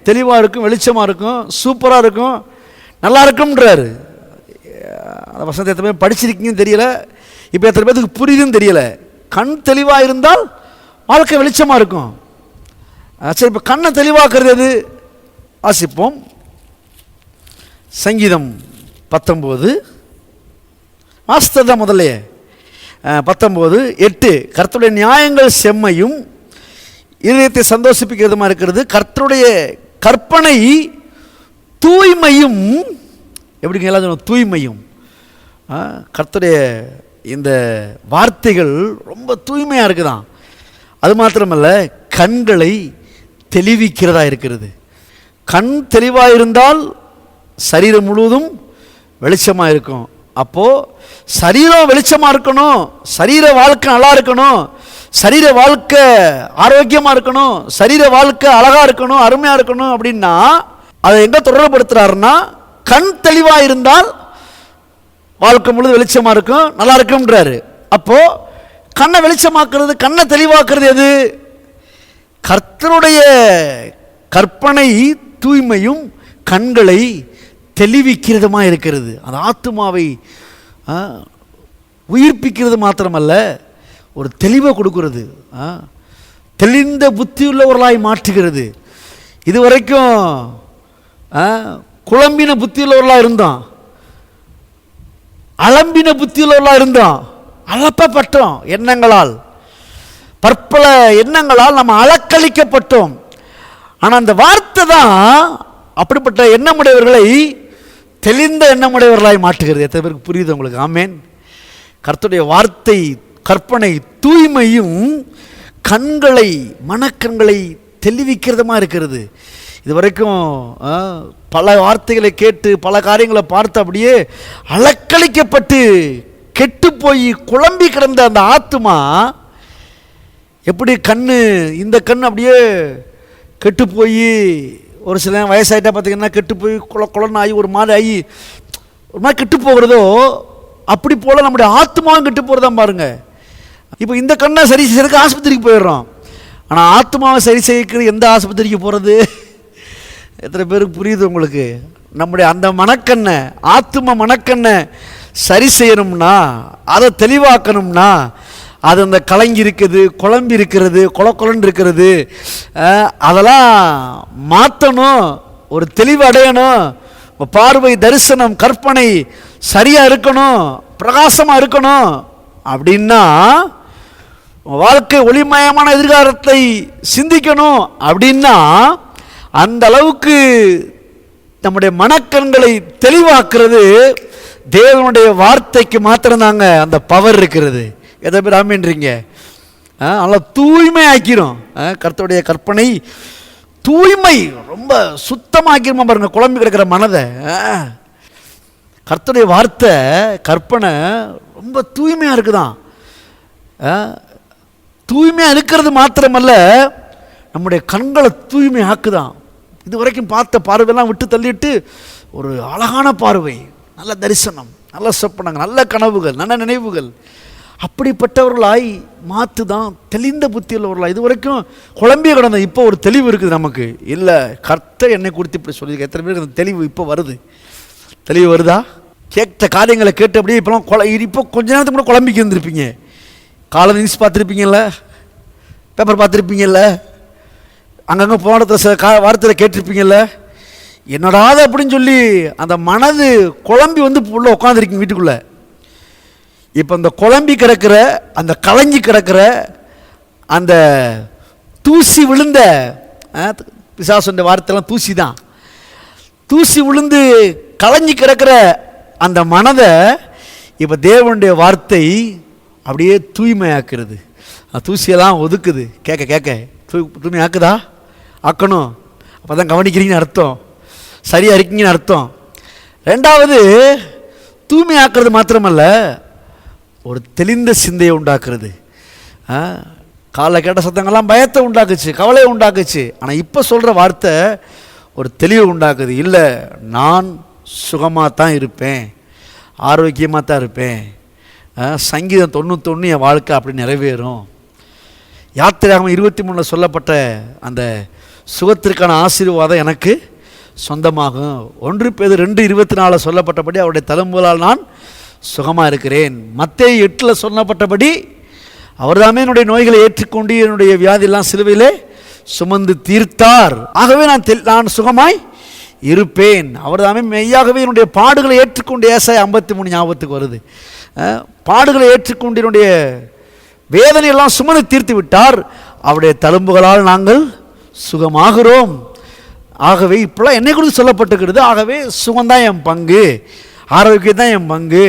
தெளிவாக இருக்கும், வெளிச்சமாக இருக்கும், சூப்பராக இருக்கும், நல்லா இருக்கும்ன்றாரு. அந்த வசனத்தை எத்தனை பேர் படிச்சிருக்கீங்கன்னு தெரியல, இப்போ எத்தனை பேருக்கு புரியுதுன்னு தெரியல. கண் தெளிவாக இருந்தால் வாழ்க்கை வெளிச்சமாக இருக்கும். சரி, இப்போ கண்ணை தெளிவாக்குறது எது? வாசிப்போம். சங்கீதம் 19 வாசித்ததான் முதல்லையே. 19:8 கர்த்தருடைய நியாயங்கள் செம்மையும் இதயத்தை சந்தோஷிப்பிக்கிறதுமா இருக்கிறது. கர்த்தருடைய கற்பனை தூய்மையும். எப்படிங்க எல்லாரும் தூய்மையும்? கர்த்தருடைய இந்த வார்த்தைகள் ரொம்ப தூய்மையாக இருக்குதான். அது மாத்திரமல்ல, கண்களை தெளிவிக்கிறதா இருக்கிறது. கண் தெளிவாக இருந்தால் சரீரம் முழுவதும் வெளிச்சமாக இருக்கும். அப்போது சரீரம் வெளிச்சமாக இருக்கணும், சரீர வாழ்க்கை நல்லா இருக்கணும், சரீர வாழ்க்கை ஆரோக்கியமாக இருக்கணும், சரீர வாழ்க்கை அழகாக இருக்கணும், அருமையாக இருக்கணும் அப்படின்னா அதை எங்கே தொடர்புபடுத்துகிறாருன்னா, கண் தெளிவாக இருந்தால் வாழ்க்கை முழுது வெளிச்சமாக இருக்கும், நல்லா இருக்கும்ன்றாரு. அப்போது கண்ணை வெளிச்சமாக்குறது, கண்ணை தெளிவாக்குறது எது? கர்த்தருடைய கற்பனை தூய்மையும் கண்களை தெளிவிக்கிறதுமா இருக்கிறது. அந்த ஆத்துமாவை உயிர்ப்பிக்கிறது மாத்திரமல்ல, ஒரு தெளிவை கொடுக்கிறது, தெளிந்த புத்தியுள்ளவர்களாய் மாற்றுகிறது. இதுவரைக்கும் குழம்பின புத்தியுள்ளவர்களாக இருந்தோம், அலம்பின புத்தியுள்ளவர்களாக இருந்தோம், அலப்பப்பட்டோம். எண்ணங்களால், பற்பல எண்ணங்களால் நம்ம அலக்களிக்கப்பட்டோம். ஆனால் அந்த வார்த்தை தான் அப்படிப்பட்ட எண்ணமுடையவர்களை தெளிந்த எண்ணமுடையவர்களாய் மாற்றுகிறது. எத்தனை பேருக்கு புரியுது உங்களுக்கு? ஆமேன். கர்த்தருடைய வார்த்தை கற்பனை தூய்மையும் கண்களை, மனக்கண்களை தெளிவிக்கிறதுமா இருக்கிறது. இது வரைக்கும் பல வார்த்தைகளை கேட்டு பல காரியங்களை பார்த்து அப்படியே அலக்களிக்கப்பட்டு கெட்டு போய் குழம்பி கிடந்த அந்த ஆத்துமா எப்படி கண்ணு, இந்த கண் அப்படியே கெட்டு போய், ஒரு சில வயசாயிட்டா பார்த்தீங்கன்னா கெட்டு போய் குளன்னு ஆகி ஒரு மாதிரி ஆகி ஒரு மாதிரி கெட்டு போகிறதோ, அப்படி போல் நம்முடைய ஆத்மாவும் கெட்டு போகிறதான் பாருங்க. இப்போ இந்த கண்ணை சரி செய்யறதுக்கு ஆஸ்பத்திரிக்கு போயிடுறோம், ஆனால் ஆத்மாவை சரி செய்யறது எந்த ஆஸ்பத்திரிக்கு போகிறது? எத்தனை பேருக்கு புரியுது உங்களுக்கு? நம்முடைய அந்த மனக்கண்ணை, ஆத்ம மனக்கண்ணை சரி செய்யணும்னா, அதை தெளிவாக்கணும்னா, அது அந்த கலங்கி இருக்குது, குழம்பி இருக்கிறது, குளன்னு இருக்கிறது, அதெல்லாம் மாற்றணும், ஒரு தெளிவு அடையணும், பார்வை, தரிசனம், கற்பனை சரியாக இருக்கணும், பிரகாசமாக இருக்கணும். அப்படின்னா வாழ்க்கை ஒளிமயமான எதிர்காலத்தை சிந்திக்கணும். அப்படின்னா அந்த அளவுக்கு நம்முடைய மனக்கண்களை தெளிவாக்குறது தேவனுடைய வார்த்தைக்கு மாத்திரம்தாங்க அந்த பவர் இருக்கிறது. எதை பேர் ஆமீன்றீங்க? நல்லா தூய்மை ஆக்கிரும். கர்த்தருடைய கற்பனை தூய்மை ரொம்ப சுத்தமாக்கிருமா பாருங்க, குழம்பி கிடக்கிற மனதை. கர்த்தருடைய வார்த்தை கற்பனை ரொம்ப தூய்மையாக இருக்குதான். தூய்மையாக இருக்கிறது மாத்திரமல்ல, நம்முடைய கண்களை தூய்மை ஆக்குதான். இது வரைக்கும் பார்த்த பார்வையெல்லாம் விட்டு தள்ளிட்டு ஒரு அழகான பார்வை, நல்ல தரிசனம், நல்ல சொப்பனங்கள், நல்ல கனவுகள், நல்ல நினைவுகள், அப்படிப்பட்டவர்களாய் மாற்று தான் தெளிந்த புத்தி உள்ளவர்களாய். இது வரைக்கும் குழம்பிய கிடந்த இப்போ ஒரு தெளிவு இருக்குது நமக்கு. இல்லை, கர்த்தர் என்னை குறித்து இப்படி சொல்லி எத்தனை பேருக்கு அந்த தெளிவு இப்போ வருது? தெளிவு வருதா? கேட்ட காரியங்களை கேட்டு அப்படியே இப்போலாம் இப்போ கொஞ்ச நேரத்துக்கு கூட குழம்பிக்கு இருந்திருப்பீங்க. காலை நியூஸ் பார்த்துருப்பீங்கல்ல, பேப்பர் பார்த்துருப்பீங்கல்ல, அங்கங்கே போன இடத்துல சில வார்த்தையில் கேட்டிருப்பீங்கல்ல, என்னடாது அப்படின்னு சொல்லி அந்த மனது குழம்பி வந்து உள்ளே உட்காந்துருக்கீங்க வீட்டுக்குள்ளே. இப்போ அந்த குழம்பி கிடக்கிற, அந்த கலங்கி கிடக்கிற, அந்த தூசி விழுந்த, பிசாசுன்ற வார்த்தைலாம் தூசி தான், தூசி விழுந்து கலங்கி கிடக்கிற அந்த மனதை இப்போ தேவனுடைய வார்த்தை அப்படியே தூய்மையாக்குறது. தூசியெல்லாம் ஒதுக்குது, கேட்க கேட்க தூய்மை ஆக்குதா? ஆக்கணும். அப்போ தான் கவனிக்கிறீங்கன்னு அர்த்தம், சரியாக இருக்கீங்கன்னு அர்த்தம். ரெண்டாவது, தூய்மை ஆக்கிறது மாத்திரமல்ல, ஒரு தெளிந்த சிந்தையை உண்டாக்குறது. காலைல கேட்ட சத்தங்கள்லாம் பயத்தை உண்டாக்குச்சு, கவலையை உண்டாக்குச்சு. ஆனால் இப்போ சொல்கிற வார்த்தை ஒரு தெளிவை உண்டாக்குது. இல்லை, நான் சுகமாக தான் இருப்பேன், ஆரோக்கியமாக தான் இருப்பேன், சங்கீதம் 91 என் வாழ்க்கை அப்படி நிறைவேறும். யாத்திராகமம் 23 சொல்லப்பட்ட அந்த சுகத்திற்கான ஆசீர்வாதம் எனக்கு சொந்தமாகும். 1 பேதுரு 2:24 சொல்லப்பட்டபடி அவருடைய தழும்புகளால் நான் சுகமாக இருக்கிறேன். மத்தேயு 8 சொல்லப்பட்டபடி அவர் தாமே என்னுடைய நோய்களை ஏற்றுக்கொண்டு என்னுடைய வியாதியெல்லாம் சிலுவையிலே சுமந்து தீர்த்தார். ஆகவே நான் சுகமாய் இருப்பேன். அவர் தாமே மெய்யாகவே என்னுடைய பாடுகளை ஏற்றுக்கொண்டு, ஏசாயா 53 ஞாபகத்துக்கு வருது. பாடுகளை ஏற்றுக்கொண்டு என்னுடைய வேதனையெல்லாம் சுமந்து தீர்த்து விட்டார். அவருடைய தழும்புகளால் நாங்கள் சுகமாகிறோம். ஆகவே இப்போலாம் என்னை குறித்து சொல்லப்பட்டிருக்கிறது. ஆகவே சுகம்தான் என் பங்கு, ஆரோக்கியம் தான் என் பங்கு,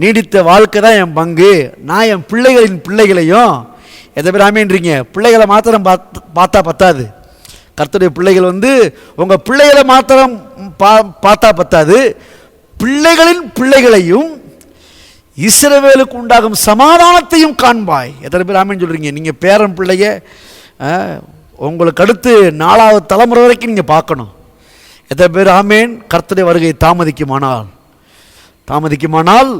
நீடித்த வாழ்க்கை தான் என் பங்கு. நான் என் பிள்ளைகளின் பிள்ளைகளையும், எதை பேர் ஆமேன்றீங்க, பிள்ளைகளை மாத்திரம் பார்த்தா பத்தாது. கர்த்தருடைய பிள்ளைகள் உங்கள் பிள்ளைகளை மாத்திரம் பார்த்தா பத்தாது, பிள்ளைகளின் பிள்ளைகளையும் இஸ்ரவேலுக்கு உண்டாகும் சமாதானத்தையும் காண்பாய். எத்தனை பேர் ஆமேன்னு சொல்கிறீங்க? நீங்கள் பேரன் பிள்ளைங்க உங்களுக்கு அடுத்து 4வது தலைமுறை வரைக்கும் நீங்கள் பார்க்கணும். எத்தனை பேர் ஆமேன்? கர்த்தருடைய வருகை தாமதிக்குமானால்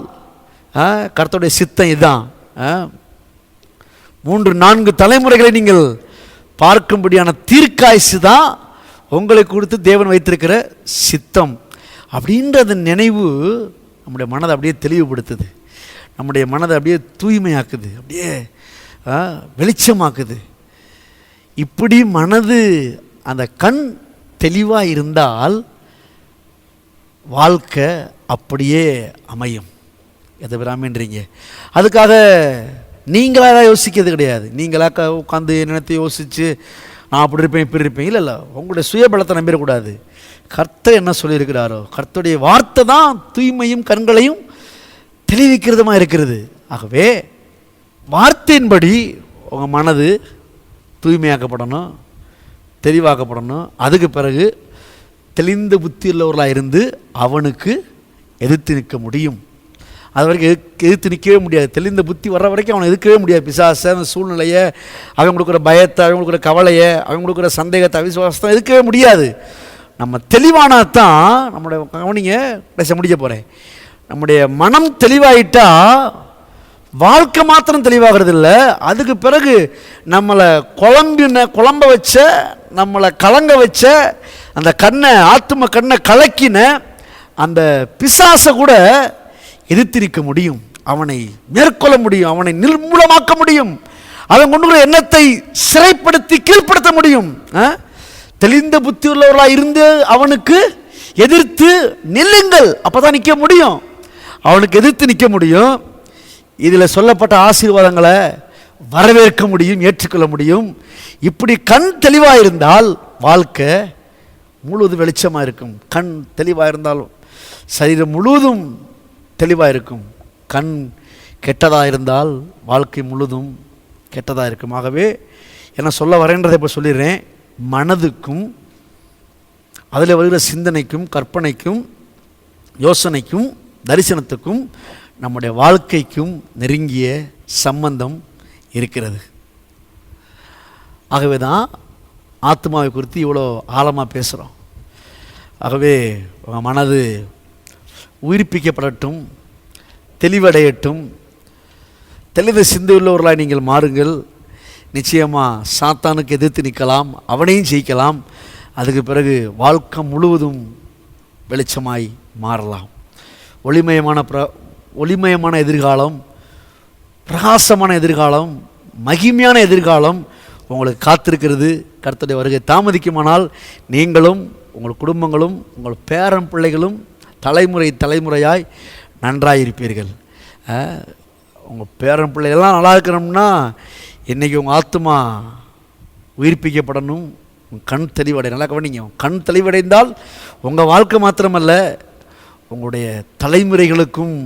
கர்த்தருடைய சித்தம் இதுதான். 3-4 தலைமுறைகளை நீங்கள் பார்க்கும்படியான தீர்க்காய்ச்சி தான் உங்களை கொடுத்து தேவன் வைத்திருக்கிற சித்தம். அப்படின்ற அந்த நினைவு நம்முடைய மனதை அப்படியே தெளிவுபடுத்துது, நம்முடைய மனதை அப்படியே தூய்மையாக்குது, அப்படியே வெளிச்சமாக்குது. இப்படி மனது அந்த கண் தெளிவாக இருந்தால் வாழ்க்கை அப்படியே அமையும். எதை விராமன்றீங்க? அதுக்காக நீங்களாக யோசிக்கிறது கிடையாது. நீங்களாக உட்காந்து நினைத்து யோசித்து நான் அப்படி இருப்பேன் இப்படி இருப்பேன், இல்லை, உங்களுடைய சுயபலத்தை நம்பிடக்கூடாது. கர்த்தர் என்ன சொல்லியிருக்கிறாரோ, கர்த்தருடைய வார்த்தை தான் தூய்மையும் கண்களையும் தெளிவிக்கிறதுமா இருக்கிறது. ஆகவே வார்த்தையின்படி உங்கள் மனது தூய்மையாக்கப்படணும், தெளிவாக்கப்படணும். அதுக்கு பிறகு தெளிந்த புத்தி உள்ளவர்களாக இருந்து அவனுக்கு எதிர்த்து நிற்க முடியும். அது வரைக்கும் எதிர்த்து நிற்கவே முடியாது. தெளிந்த புத்தி வர்ற வரைக்கும் அவனை எதிர்க்கவே முடியாது. பிசாசை, அந்த சூழ்நிலையை, அவன் கொடுக்குற பயத்தை, அவன் கொடுக்குற கவலையை, அவன் கொடுக்குற சந்தேகத்தை, அவிசுவாசத்தை எதிர்க்கவே முடியாது. நம்ம தெளிவானா தான் நம்முடைய கவனிங்க பேச முடிய போகிறேன். நம்முடைய மனம் தெளிவாயிட்டா வாழ்க்கை மாத்திரம் தெளிவாகிறது இல்லை, அதுக்கு பிறகு நம்மளை குழம்ப வச்ச, நம்மளை கலங்க வச்ச அந்த கண்ணை, ஆத்தும கண்ணை கலக்கின அந்த பிசாசை கூட எதிர்த்திருக்க முடியும், அவனை மேற்கொள்ள முடியும், அவனை நிர்மூலமாக்க முடியும், அவன் கொண்டு எண்ணத்தை சிறைப்படுத்தி கீழ்ப்படுத்த முடியும். தெளிந்த புத்தி உள்ளவர்களாக இருந்து அவனுக்கு எதிர்த்து நில்லுங்கள், அப்பதான் நிற்க முடியும், அவனுக்கு எதிர்த்து நிற்க முடியும். இதில் சொல்லப்பட்ட ஆசீர்வாதங்களை வரவேற்க முடியும், ஏற்றுக்கொள்ள முடியும். இப்படி கண் தெளிவாக இருந்தால் வாழ்க்கை முழுவதும் வெளிச்சமாக இருக்கும். கண் தெளிவாக இருந்தாலும் சரீரம் முழுவதும் தெளிவாக இருக்கும். கண் கெட்டதாக இருந்தால் வாழ்க்கை முழுதும் கெட்டதாக இருக்கும். ஆகவே என்ன சொல்ல வரேன்றதை இப்போ சொல்லிடுறேன். மனதுக்கும் அதில் வருகிற சிந்தனைக்கும் கற்பனைக்கும் யோசனைக்கும் தரிசனத்துக்கும் நம்முடைய வாழ்க்கைக்கும் நெருங்கிய சம்பந்தம் இருக்கிறது. ஆகவே தான் ஆத்மாவை குறித்து இவ்வளோ ஆழமாக பேசுகிறோம். ஆகவே உங்கள் மனது உயிர்ப்பிக்கப்படட்டும், தெளிவடையட்டும், தெளிவு சிந்தை உள்ளவர்களாக நீங்கள் மாறுங்கள். நிச்சயமாக சாத்தானுக்கு எதிர்த்து நிற்கலாம், அவனையும் ஜெயிக்கலாம். அதுக்கு பிறகு வாழ்க்கை முழுவதும் வெளிச்சமாய் மாறலாம். ஒளிமயமான எதிர்காலம், பிரகாசமான எதிர்காலம், மகிமையான எதிர்காலம் உங்களுக்கு காத்திருக்கிறது. கர்த்தருடைய வருகை தாமதிக்குமானால் நீங்களும் உங்கள் குடும்பங்களும் உங்கள் பேரன் பிள்ளைகளும் தலைமுறையாய் நன்றாயிருப்பீர்கள். உங்கள் பேரன் பிள்ளைகள்லாம் நல்லா இருக்கணும்னா இன்றைக்கி உங்கள் ஆத்மா உயிர்ப்பிக்கப்படணும், கண் தெளிவடை. நல்லா கவனிங்க, கண் தெளிவடைந்தால் உங்கள் வாழ்க்கை மாத்திரமல்ல, உங்களுடைய தலைமுறைகளுக்கும்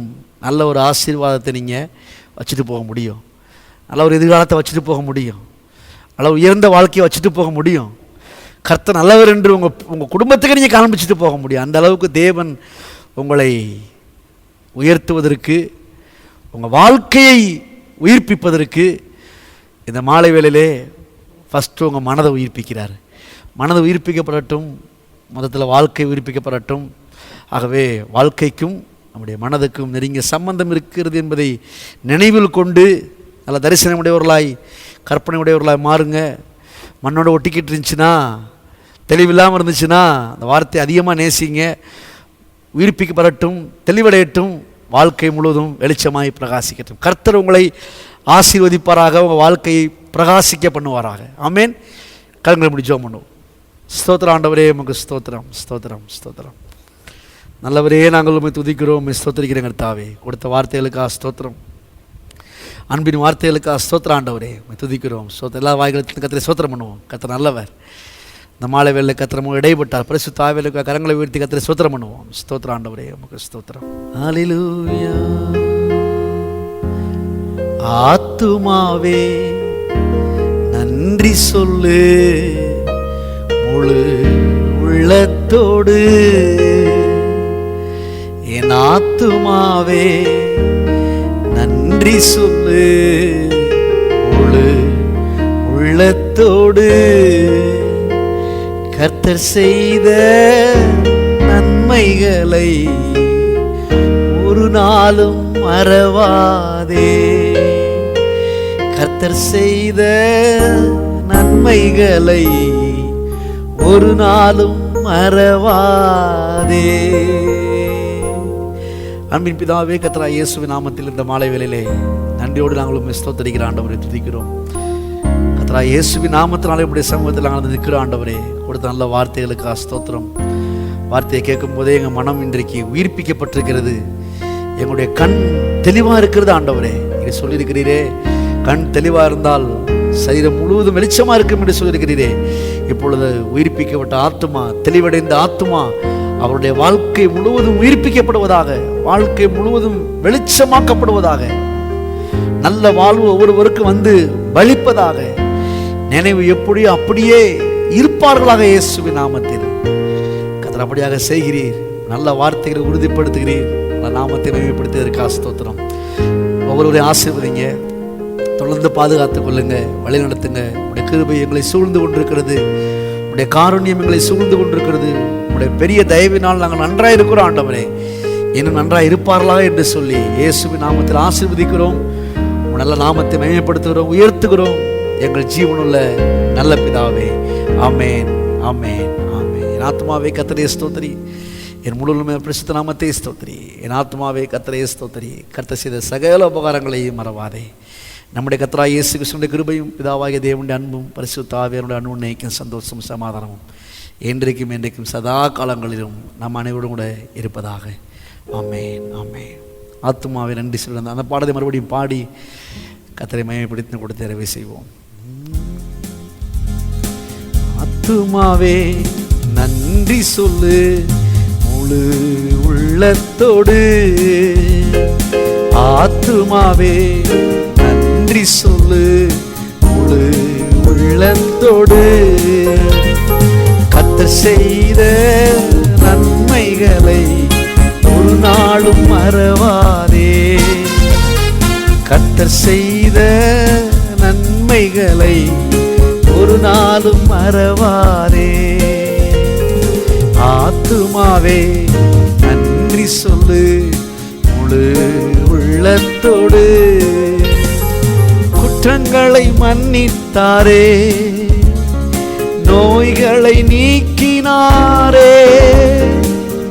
நல்ல ஒரு ஆசீர்வாதத்தை நீங்கள் வச்சுட்டு போக முடியும், நல்ல ஒரு எதிர்காலத்தை வச்சுட்டு போக முடியும். அளவு உயர்ந்த வாழ்க்கையை வச்சுட்டு போக முடியும். கர்த்தர் நல்லவர் என்று உங்கள் குடும்பத்துக்கு நீங்கள் காண்பிச்சுட்டு போக முடியும். அந்த அளவுக்கு தேவன் உங்களை உயர்த்துவதற்கு, உங்கள் வாழ்க்கையை உயிர்ப்பிப்பதற்கு இந்த மாலை வேளையிலே ஃபஸ்ட்டு உங்கள் மனதை உயிர்ப்பிக்கிறார். மனதை உயிர்ப்பிக்கப்படட்டும், மொத்தத்தில் வாழ்க்கை உயிர்ப்பிக்கப்படட்டும். ஆகவே வாழ்க்கைக்கும் நம்முடைய மனதுக்கும் நெருங்கிய சம்பந்தம் இருக்கிறது என்பதை நினைவில் கொண்டு நல்ல தரிசனம் உடையவர்களாய், கற்பனை உடையவர்களாய் மாறுங்க. மண்ணோட ஒட்டிக்கிட்டு இருந்துச்சுன்னா, தெளிவில்லாமல் இருந்துச்சுன்னா அந்த வார்த்தை அதிகமாக நேசிங்க. உயிர்ப்பிக்கப்படட்டும், தெளிவடையட்டும், வாழ்க்கை முழுவதும் வெளிச்சமாய் பிரகாசிக்கட்டும். கர்த்தர் உங்களை ஆசீர்வதிப்பாராக, உங்கள் வாழ்க்கையை பிரகாசிக்க பண்ணுவாராக. ஆமேன். கரங்களை முடி ஜெபம் பண்ணுவோம். ஸ்தோத்திரம் ஆண்டவரே, உமக்கு ஸ்தோத்திரம், ஸ்தோத்திரம், ஸ்தோத்திரம். நல்லவரே, நாங்கள் உண்மை துதிக்கிறோம், ஸ்தோத்திரிக்கிறேன் கர்த்தாவே. கொடுத்த வார்த்தைகளுக்காக ஸ்தோத்திரம், அன்பின் வார்த்தைகளுக்காக ஸ்தோத்திரம் ஆண்டவரே. உண்மை துதிக்கிறோம். எல்லா வாய்களுக்கும் கர்த்தரை ஸ்தோத்திரம் பண்ணுவோம். கர்த்தர் நல்லவர். இந்த மாலை வேலை கர்த்தரமும் இடைப்பட்டார் பரிசுத்த ஆவியானவருக்கு கரங்களை உயர்த்தி கர்த்தரை ஸ்தோத்திரம் பண்ணுவோம். ஸ்தோத்திரம் ஆண்டவரே, உமக்கு ஸ்தோத்திரம். ஹல்லேலூயா. ஆத்துமாவே நன்றி சொல்லு, முழு உள்ளத்தோடு. என் ஆத்துமாவே நன்றி சொல்லு, முழு உள்ளத்தோடு. கர்த்தர் செய்த நன்மைகளை ஒரு நாளும் மறவாதே. கர்த்தர் செய்த நன்மைகளை ஒரு நாளும் மறவாதே. அன்பின் பிதாவே, கர்த்தராகிய இயேசுவின் நாமத்தில் இந்த மாலை வேளையிலே நன்றியோடு நாங்களும் ஸ்தோத்திரிக்கிற ஆண்டவரை துதிக்கிறோம். கர்த்தராகிய இயேசுவின் நாமத்தினாலே உம்முடைய சமூகத்தில் நாங்கள் நிற்கிற ஆண்டவரே, கொடுத்த நல்ல வார்த்தைகளுக்கு ஸ்தோத்திரம். வார்த்தையை கேட்கும் போதே எங்கள் மனம் இன்றைக்கு உயிர்ப்பிக்கப்பட்டிருக்கிறது. எங்களுடைய கண் தெளிவாக இருக்கிறது ஆண்டவரே. இதை சொல்லியிருக்கிறீரே, கண் தெளிவாக இருந்தால் சரீரம் முழுவதும் வெளிச்சமாக இருக்கும் என்று சொல்லியிருக்கிறீரே. இப்பொழுது உயிர்ப்பிக்கப்பட்ட ஆத்துமா, தெளிவடைந்த ஆத்துமா, அவருடைய வாழ்க்கை முழுவதும் உயிர்ப்பிக்கப்படுவதாக, வாழ்க்கை முழுவதும் வெளிச்சமாக்கப்படுவதாக, நல்ல வாழ்வு ஒவ்வொருவருக்கும் வந்து பலிப்பதாக, நினைவு எப்படியோ அப்படியே இருப்பார்களாக இயேசுவின் நாமத்தில். கர்த்தர் அப்படியாக செய்கிறீர். நல்ல வார்த்தைகளை உறுதிப்படுத்துகிறீர். நல்ல நாமத்தை மேம்படுத்தியதற்காக ஸ்தோத்திரம். ஒவ்வொருவரையும் ஆசீர்வதிங்க, தொடர்ந்து பாதுகாத்துக் கொள்ளுங்க, வழி நடத்துங்க. உடைய கிருபை எங்களை சூழ்ந்து கொண்டிருக்கிறது, உடைய காருண்யம் எங்களை சூழ்ந்து கொண்டிருக்கிறது. உடைய பெரிய தயவினால் நாங்கள் நன்றாக இருக்கிறோம் ஆண்டவரே. இன்னும் நன்றாக இருப்பார்களா என்று சொல்லி இயேசுவின் நாமத்தில் ஆசீர்வதிக்கிறோம். நல்ல நாமத்தை மேம்படுத்துகிறோம், உயர்த்துகிறோம். எங்கள் ஜீவனுள்ள நல்ல பிதாவே, ஆமேன், ஆமேன், ஆமேன். என் ஆத்மாவே கர்த்தரை ஸ்தோத்திரி, என் முழுமே பரிசுத்த நாமத்தை ஸ்தோத்திரி. என் ஆத்மாவே கர்த்தரை ஸ்தோத்திரி. கர்த்தர் செய்த சகல உபகாரங்களையும் மறவாதே. நம்முடைய கர்த்தராகிய இயேசு கிறிஸ்துவின் கிருபையும் பிதாவாகிய தேவனுடைய அன்பும் பரிசுத்த ஆவியானவருடைய அன்பும் நினைக்கும் சந்தோஷமும் சமாதானமும் என்றைக்கும் என்றைக்கும் சதா காலங்களிலும் நம் அனைவரும் கூட இருப்பதாக. ஆமேன், ஆமேன். ஆத்துமாவை நன்றி சொல்ல அந்த பாடத்தை மறுபடியும் பாடி கர்த்தரை மகிமைப்படுத்தி கொடுத்து நிறைவு செய்வோம். ஆத்துமாவே நன்றி சொல்லு, முழு உள்ளத்தோடு. ஆத்துமாவே நன்றி சொல்லு, முழு உள்ளத்தோடு. கர்த்தர் செய்த நன்மைகளை ஒரு நாளும் மறவாதே. கர்த்தர் செய்த நன்மைகளை ஒரு நாளும் மறவாதே. ஆத்துமாவே நன்றி சொல்லு, முழு உள்ளத்தோடு. குற்றங்களை மன்னித்தாரே, நோய்களை நீக்கினாரே.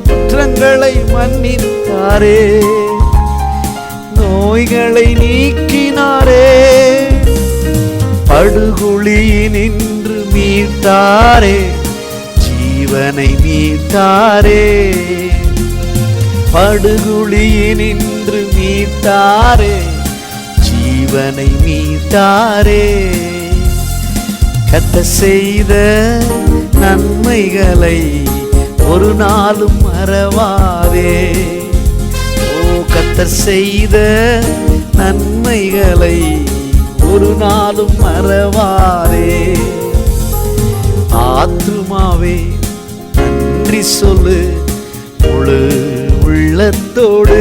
குற்றங்களை மன்னித்தாரே, நோய்களை நீக்கினாரே. படுகுழியினின்று மீட்டாரே, ஜீவனை மீட்டாரே. படுகுழியினின்று மீட்டாரே, ஜீவனை மீட்டாரே. கர்த்தர் செய்த நன்மைகளை ஒரு நாளும் மறவாதே. ஓ, கர்த்தர் செய்த நன்மைகளை ஒரு நாளும் மறவாதே. ஆத்துமாவே நன்றி சொல்லு முழு உள்ளத்தோடு.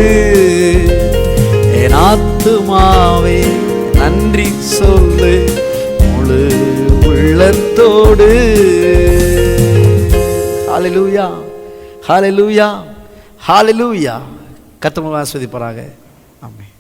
என் ஆத்துமாவே நன்றி சொல்லு முழு உள்ளத்தோடு. ஹல்லேலூயா, ஹல்லேலூயா, ஹல்லேலூயா. கர்த்தர் உங்களை ஆசீர்வதிப்பாராக. ஆமென்.